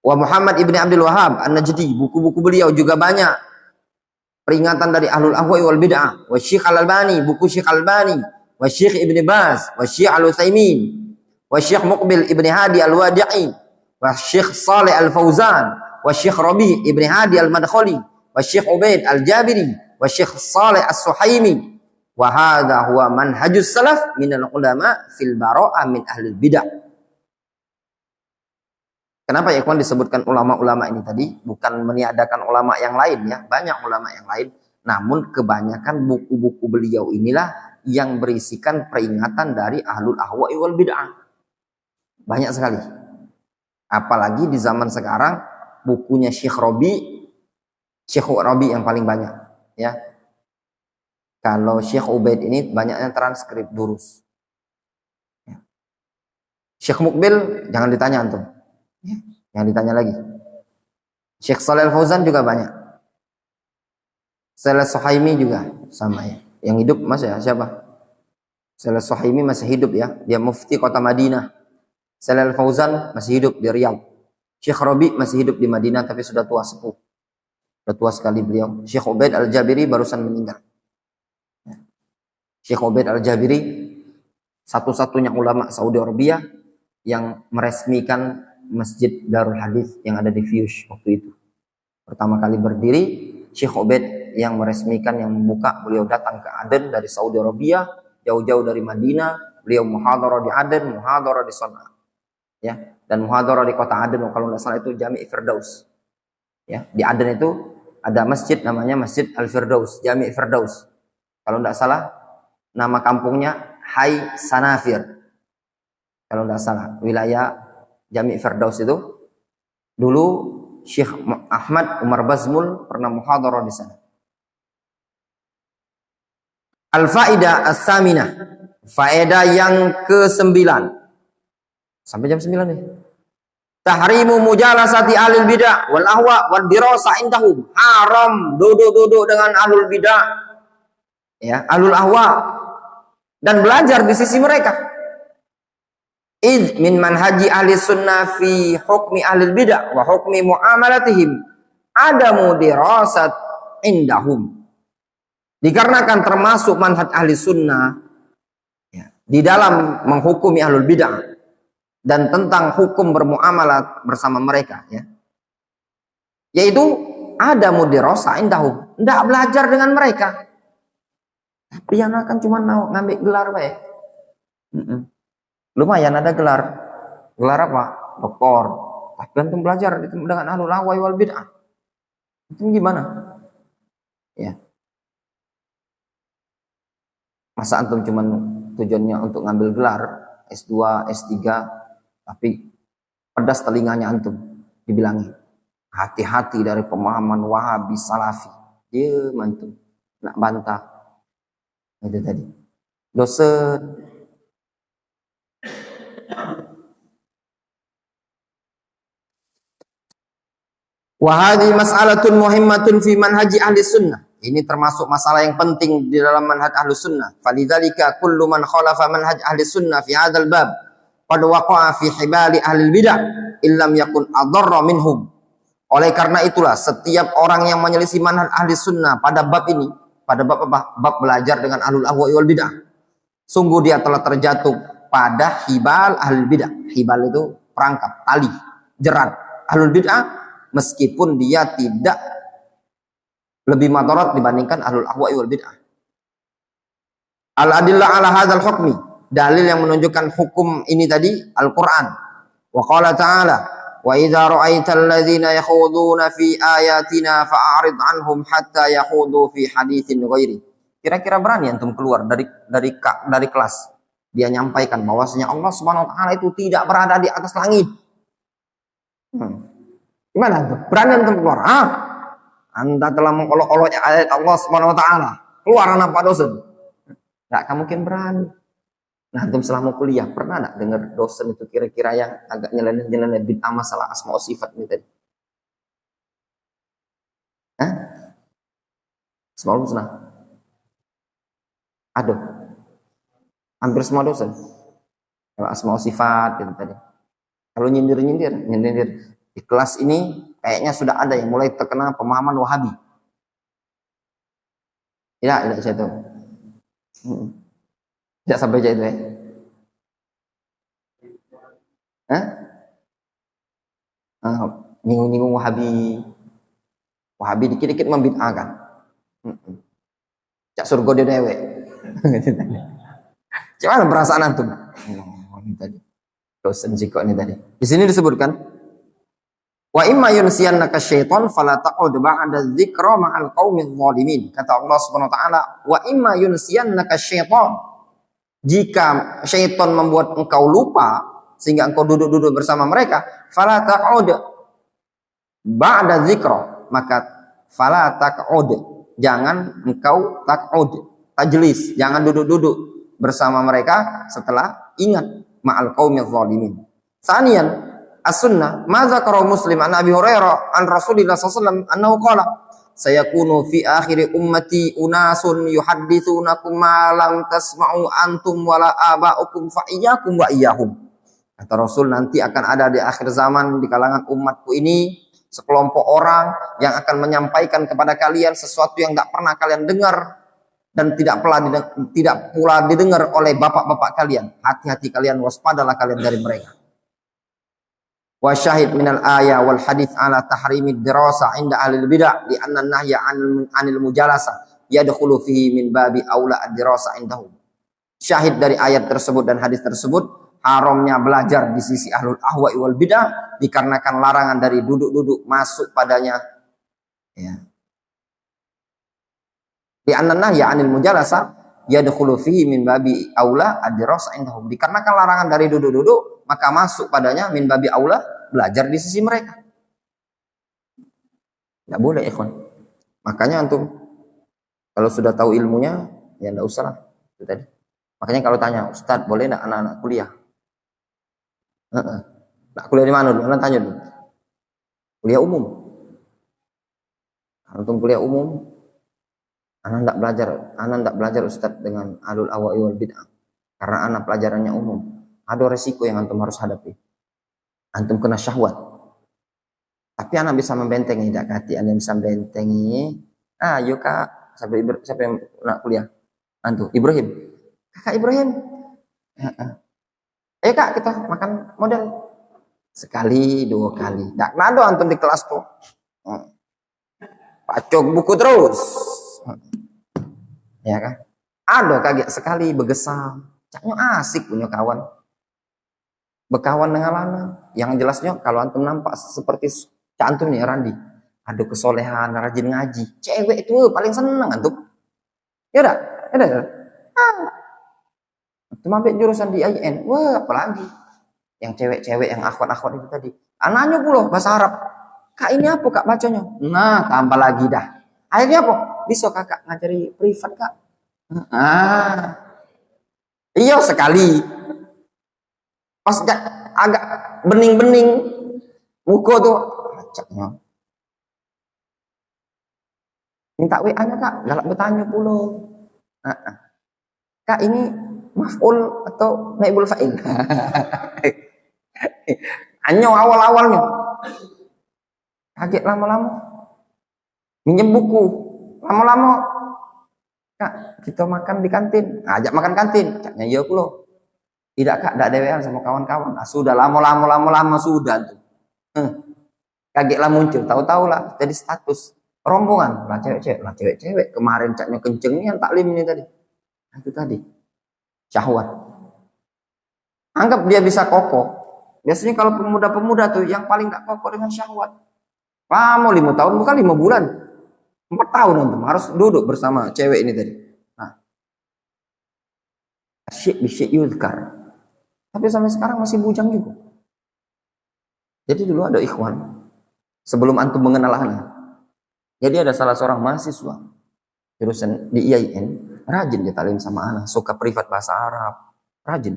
Wa Muhammad ibn Abdul Wahhab An-Najdi, buku-buku beliau juga banyak. Peringatan dari ahlul ahwa wal bid'ah. Wa Syekh Al-Albani, buku Syekh Al-Albani. Wa Syekh Ibn Baz, wa Syekh Al-Utsaimin, wa Syekh Muqbil Ibn Hadi Al-Wadi'i, wa Syekh Saleh Al-Fauzan, wa Syekh Rabi' Ibn Hadi Al-Madkhali, wa Syekh Ubaid Al-Jabiri, wa Syekh Saleh As-Suhaimi. Wa hadha huwa manhajus salaf minal ulama fil bara'ah min ahli bidah. Kenapa ya kawan disebutkan ulama-ulama ini tadi? Bukan meniadakan ulama yang lain ya, banyak ulama yang lain. Namun kebanyakan buku-buku beliau inilah yang berisikan peringatan dari ahlul ahwa wal bid'ah. Banyak sekali. Apalagi di zaman sekarang bukunya Syekh Rabi yang paling banyak ya. Kalau Syekh Ubaid ini banyaknya transkrip durus. Ya. Syekh Muqbil jangan ditanya antum. Yang ditanya lagi. Syekh Saleh Al-Fauzan juga banyak. Saleh Suhaimi juga sama ya. Yang hidup masih ya, siapa? Saleh Suhaimi masih hidup ya. Dia mufti kota Madinah. Saleh Al-Fauzan masih hidup di Riyadh. Syekh Rabi masih hidup di Madinah tapi sudah tua sepuh. Sudah tua sekali beliau. Syekh Ubaid Al-Jabiri barusan meninggal. Syekh Ubaid Al-Jabiri satu-satunya ulama Saudi Arabia yang meresmikan Masjid Darul Hadis yang ada di Fiyush waktu itu. Pertama kali berdiri, Syekh Ubaid yang meresmikan, yang membuka. Beliau datang ke Aden dari Saudi Arabia, jauh-jauh dari Madinah. Beliau muhadharah di Aden, muhadharah di Sana'a. Ya, dan muhadharah di kota Aden kalau tidak salah itu Jami' Firdaus. Ya, di Aden itu ada masjid namanya Masjid Al-Firdaus, Jami' Firdaus. Kalau tidak salah nama kampungnya Hai Sanafir. Kalau tidak salah, wilayah Jami' Firdaus itu dulu Syekh Ahmad Umar Bazmul pernah muhadharah di sana. Al-Faidah As-Saminah. Faedah yang ke-9. Sampai jam 9 nih. Tahrimu mujalasati ahlul bidah wal ahwa wal dirasa indahum. Haram duduk-duduk dengan ahlul bidah, ya, ahlul ahwa, dan belajar di sisi mereka. Id min manhaji ahli sunnah fi hukmi ahlul bidah wa hukmi muamalatihim adamu dirasat indahum. Dikarenakan termasuk manhaj ahli sunnah, ya, di dalam menghukumi ahlul bidah dan tentang hukum bermuamalat bersama mereka, ya, yaitu ada mudirasa indahum, tidak belajar dengan mereka, tapi yang akan cuma mau ngambil gelar baik. Lumayan ada gelar apa? Doktor. Tapi antum belajar dengan ahlul ahwa wal bid'ah, itu gimana? Ya, masa antum cuma tujuannya untuk ngambil gelar S2, S3, tapi pedas telinganya antum dibilangi hati-hati dari pemahaman Wahabi Salafi. Dia antum nak bantah itu tadi dosen. Wahadi mas'alatun muhimmatun fi manhaji ahli sunnah. Ini termasuk masalah yang penting di dalam manhaj ahli sunnah. Falidzalika kullu man khalafa manhaj ahli sunnah fi hadzal bab qad waqa'a fi hibali ahli bidah illam yakun adarra minhum. Oleh karena itulah setiap orang yang menyelisih manhaj ahli sunnah pada bab ini, pada bab apa? Bab belajar dengan ahlul ahwa wal bidah, sungguh dia telah terjatuh pada hibal ahlul bidah. Hibal itu perangkap, tali, jerat ahlul bidah, meskipun dia tidak lebih madarat dibandingkan ahlul ahwa wal bid'ah. Al-adillah ala hadzal hukmi, dalil yang menunjukkan hukum ini tadi Al-Qur'an. Wa qala ta'ala, wa idza ra'aital ladzina yakhuduna fi ayatina fa'arid anhum hatta yakhudu fi haditsin ghairi. Kira-kira berani antum keluar dari kelas, dia nyampaikan bahwasanya Allah Subhanahu wa taala itu tidak berada di atas langit. Gimana tuh? Berani antum keluar? Anda telah mengolok-olok ayat Allah Subhanahu wa taala. Keluar anak Pak dosen. Enggak akan mungkin berani. Nah, antum selama kuliah pernah enggak dengar dosen itu kira-kira yang agak nyeleneh-nyeleneh bid'ah masalah asma wa sifat ini tadi? Hah? Asma wa husna. Aduh. Hampir semua dosen. Kalau asma wa sifat itu tadi. Kalau nyindir di kelas ini kayaknya sudah ada yang mulai terkena pemahaman Wahabi. Tidak jatuh. Tidak sampai jatuh ya. Nyinggung-nyinggung Wahabi. Wahabi dikit-dikit membid'ahkan. Cak surga dia dewe. Gimana perasaan antum? Ini tadi. Dosen jiko ini tadi. Di sini disebutkan wa imma yunsiyannaka syaitan fala taqud ba'da dzikra ma'al qaumidz zalimin. Kata Allah Subhanahu wa taala, wa imma yunsiyannaka syaitan. Jika syaitan membuat engkau lupa sehingga engkau duduk-duduk bersama mereka, fala taqud ba'da dzikra, maka fala taqud, jangan engkau taqud, tajlis, jangan duduk-duduk bersama mereka setelah ingat ma'al qaumidz zalimin. Saniyan as-sunnah ma zakara Muslim an Abi Hurairah an Rasulillah sallallahu alaihi wasallam annahu qala sayakunu fi akhiri ummati unasun yuhadditsunakum ma lam tasma'u antum wala aba'ukum fa iyyakum wa iyyahum. Kata Rasul, nanti akan ada di akhir zaman di kalangan umatku ini sekelompok orang yang akan menyampaikan kepada kalian sesuatu yang tidak pernah kalian dengar dan tidak pula didengar oleh bapak-bapak kalian. Hati-hati kalian, waspadalah kalian dari mereka. Wa syahid minal ayah wal hadits ala tahrimid dirasa inda ahlil bidah li anna nahya anil mujalasa yadkhulu fihi min babi aula ad-dirasa indahum. Syahid dari ayat tersebut dan hadis tersebut, haramnya belajar di sisi ahlul ahwa wal bidah dikarenakan larangan dari duduk-duduk masuk padanya, ya. Di anna ya anil mujalasa yadkhulu fihi min babi aula ad-dirasa indahum. Dikarenakan larangan dari duduk-duduk, maka masuk padanya min babi aula belajar di sisi mereka. Enggak boleh, ikhwan. Makanya antum kalau sudah tahu ilmunya ya enggak usah lah itu tadi. Makanya kalau tanya, Ustadz boleh enggak anak-anak kuliah? Nak kuliah di mana dulu? Anak tanya dulu. Kuliah umum. Antum kuliah umum, anak enggak belajar Ustadz dengan alul awai wal bid'ah. Karena anak pelajarannya umum. Ada resiko yang antum harus hadapi. Antum kena syahwat. Tapi anak bisa membentengi, tidak kati anda bisa membentengi. Ayo kak, siapa yang nak kuliah? Antum, Ibrahim. Kakak Ibrahim. Ayo kak kita makan model. Sekali, 2 kali. Tidak ada antum di kelas tuh. Pacok buku terus. Ya kan? Ada kaget sekali bergesam. Caknya asik punya kawan. Berkawan dengan anak. Yang jelasnya kalau antum nampak seperti antum nih Randi. Ada kesolehan, rajin ngaji. Cewek itu paling seneng antum. Ya udah, ya udah. Antum ambil jurusan di IN. Wah, apalagi yang cewek-cewek yang akhwat-akhwat itu tadi. Anaknya pula bahasa Arab. Kak ini apa kak bacanya? Nah, tambah lagi dah. Akhirnya apa? Bisa kakak ngajari privat kak. Iya sekali. Pas agak bening-bening muka tuh acaknya. Minta WA-nya kak, galak bertanya pula. Kak ini maf'ul atau naibul fa'il? Anyo awal-awalnya. Kaget lama-lama. Minjem buku. Lama-lama. Kak, kita makan di kantin. Ajak makan kantin. Caknya iya pula. Tidak kak, tidak dewean sama kawan-kawan. Sudah lama-lama sudah. Kagetlah muncul. Tahu-tahu lah. Jadi status. Rombongan. Lah cewek-cewek. Kemarin caknya kenceng yang taklim ini tadi. Itu tadi. Syahwat. Anggap dia bisa kokoh. Biasanya kalau pemuda-pemuda tuh yang paling gak kokoh dengan syahwat. Lama 5 tahun, bukan 5 bulan. 4 tahun antum harus duduk bersama cewek ini tadi. Nah. Syekh yudhkar. Tapi sampai sekarang masih bujang juga. Jadi dulu ada ikhwan. Sebelum antum mengenal anak. Jadi ada salah seorang mahasiswa. Jurusan di IAIN. Rajin dia talim sama anak. Suka privat bahasa Arab. Rajin.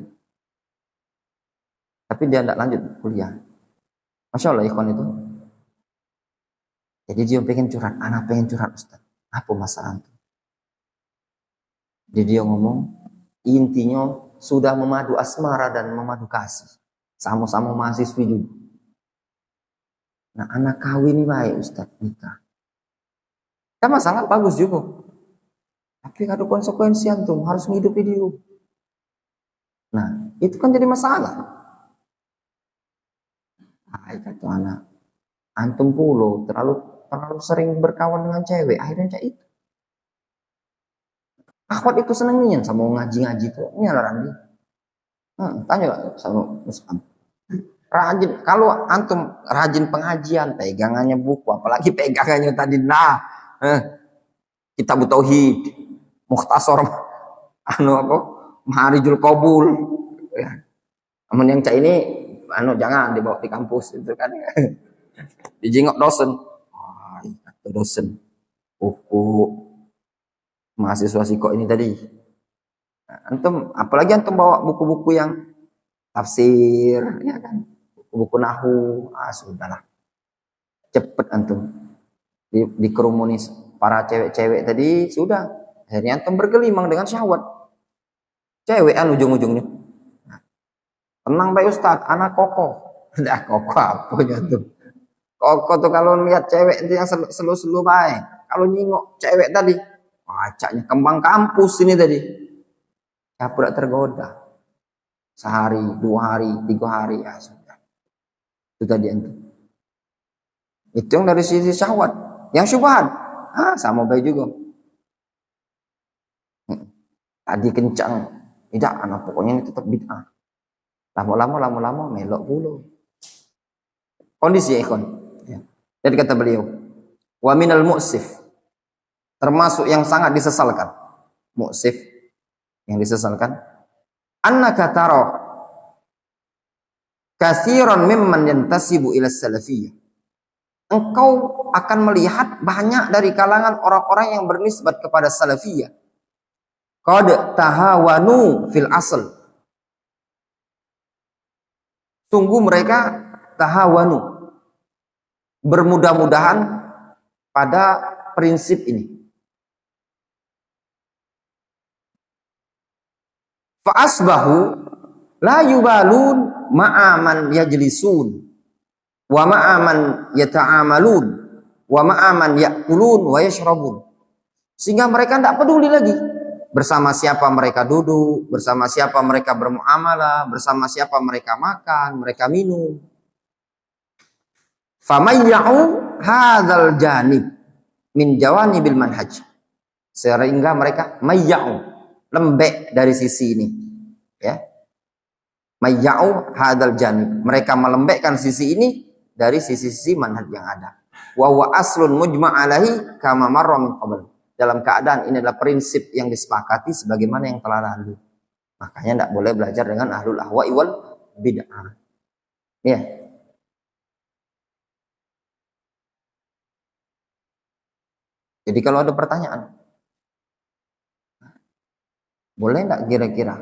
Tapi dia tidak lanjut kuliah. Masya Allah ikhwan itu. Jadi dia pengen curhat. Anak pengen curhat Ustaz. Apa masalah itu? Jadi dia ngomong. Intinya sudah memadu asmara dan memadu kasih. Sama-sama mahasiswi juga. Nah anak kawin ini baik Ustaz. Nikah. Kan masalah bagus juga. Tapi ada konsekuensi antum. Harus menghidupi dia. Nah itu kan jadi masalah. Kata anak. Antum pula terlalu sering berkawan dengan cewek, akhirnya cak itu. Akhwat itu senengnya sama ngaji-ngaji itu. Ini lah Randi. Tanya gak sama Mus'ab. Rajin, kalau antum rajin pengajian, pegangannya buku, apalagi pegangannya tadi Kitab Tauhid, Mukhtasar, Maharijul Qabul. Ya. Namun yang cak ini, jangan dibawa di kampus itu kan. Dijengok dosen. Dosen. Mahasiswa Siko ini tadi. Nah, antum apalagi antum bawa buku-buku yang tafsir, ya kan? Buku nahu, sudahlah. Cepet antum dikerumuni para cewek-cewek tadi sudah. Akhirnya antum bergelimang dengan syahwat. Cewekan ujung-ujungnya. Nah, tenang baik Ustaz, anak kokoh. Dah kokoh apanya tuh? Kokoh tuh kalau lihat cewek itu yang selu-selu baik. Kalau nyingok cewek tadi, acaknya kembang kampus ini tadi. Siapa tidak tergoda? Sehari, 2 hari, 3 hari, ya sudah. Itu tadi itu. Itu yang dari sisi syahwat. Yang syubhat, sama baik juga. Tadi kencang, tidak, anak pokoknya ini tetap bid'ah. Lama-lama melok pula. Kondisi ikhwan. Jadi kata beliau, wa minal mu'sif, termasuk yang sangat disesalkan. Mu'sif, yang disesalkan. Annaka tara katsiran mimman yantasibu ila salafiyah. Engkau akan melihat banyak dari kalangan orang-orang yang bernisbat kepada salafiyah. qad tahawanu fil asl. Sungguh mereka tahawanu, bermudah-mudahan pada prinsip ini. Fa asbahu la yubalun ma'aman yajlisun wa ma'aman yata'amalun wa ma'aman ya'kulun wa yashrabun. Sehingga mereka tidak peduli lagi bersama siapa mereka duduk, bersama siapa mereka bermuamalah, bersama siapa mereka makan, mereka minum. Famayya'u hadzal janib min jawanibil manhaj. Sehingga mereka mayya'u, lembek dari sisi ini, ya. Mayya'u hadzal janib, mereka melembekkan sisi ini dari sisi-sisi manhaj yang ada. Wa huwa aslun mujma' alaihi kama marra min qabl. Dalam keadaan ini adalah prinsip yang disepakati sebagaimana yang telah lalu. Makanya tidak boleh belajar dengan ahlul ahwa'i wal bid'ah. Ya. Jadi kalau ada pertanyaan, boleh tidak kira-kira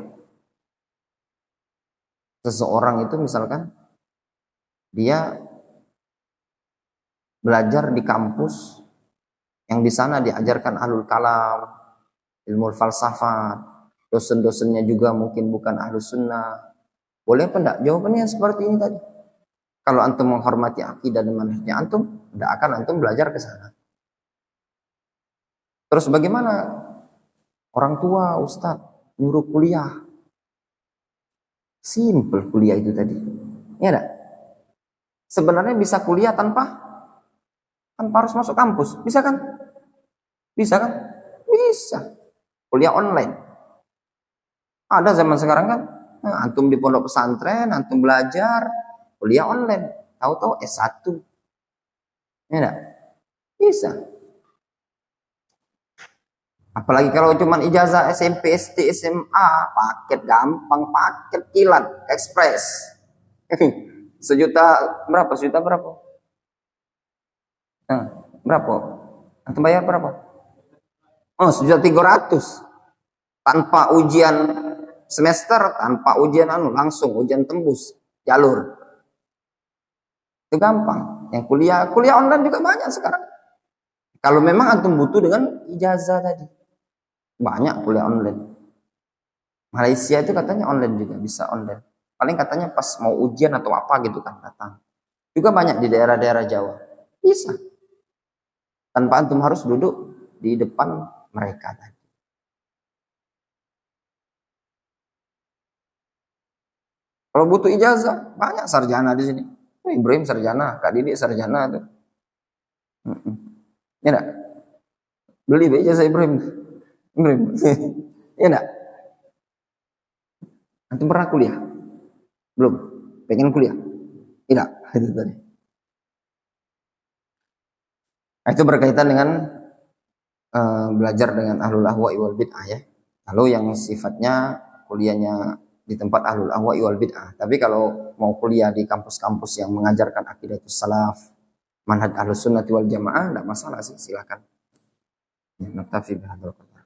seseorang itu misalkan dia belajar di kampus yang di sana diajarkan ahlul kalam, ilmu falsafat, dosen-dosennya juga mungkin bukan ahlus sunnah. Boleh apa enggak? Jawabannya seperti ini tadi. Kalau antum menghormati akidah dan manhajnya antum, tidak akan antum belajar ke sana. Terus bagaimana orang tua, ustadz, nyuruh kuliah? Simple kuliah itu tadi. Ya enggak? Sebenarnya bisa kuliah tanpa harus masuk kampus. Bisa kan? Bisa kan? Bisa. Kuliah online. Ada zaman sekarang kan? Nah, antum di pondok pesantren, antum belajar, kuliah online. Tahu-tahu S1. Ya enggak? Bisa. Apalagi kalau cuma ijazah SMP, SD, SMA, paket gampang, paket kilat, ekspres. Sejuta berapa? Sejuta berapa? Nah, berapa? Antum bayar berapa? Oh, 1.300.000. Tanpa ujian semester, tanpa ujian langsung ujian tembus jalur. Itu gampang. Yang kuliah online juga banyak sekarang. Kalau memang antum butuh dengan ijazah tadi. Banyak kuliah online. Malaysia itu katanya online juga, bisa online. Paling katanya pas mau ujian atau apa gitu kan datang. Juga banyak di daerah-daerah Jawa. Bisa. Tanpa antum harus duduk di depan mereka tadi. Kalau butuh ijazah, banyak sarjana di sini. Ibrahim sarjana, Kak Didik sarjana tuh. Ya enggak? Beli ijazah Ibrahim. Ya enggak? Antum pernah kuliah? Belum? Pengen kuliah? Tidak, itu tadi. Nah, itu berkaitan dengan belajar dengan ahlul ahwa'i wal bid'ah ya. Lalu yang sifatnya kuliahnya di tempat ahlul ahwa'i wal bid'ah. Tapi kalau mau kuliah di kampus-kampus yang mengajarkan aqidatus salaf, manhaj ahlus sunnati wal jamaah, tidak masalah sih, silakan. Ya, naktafi bihadzal qadar.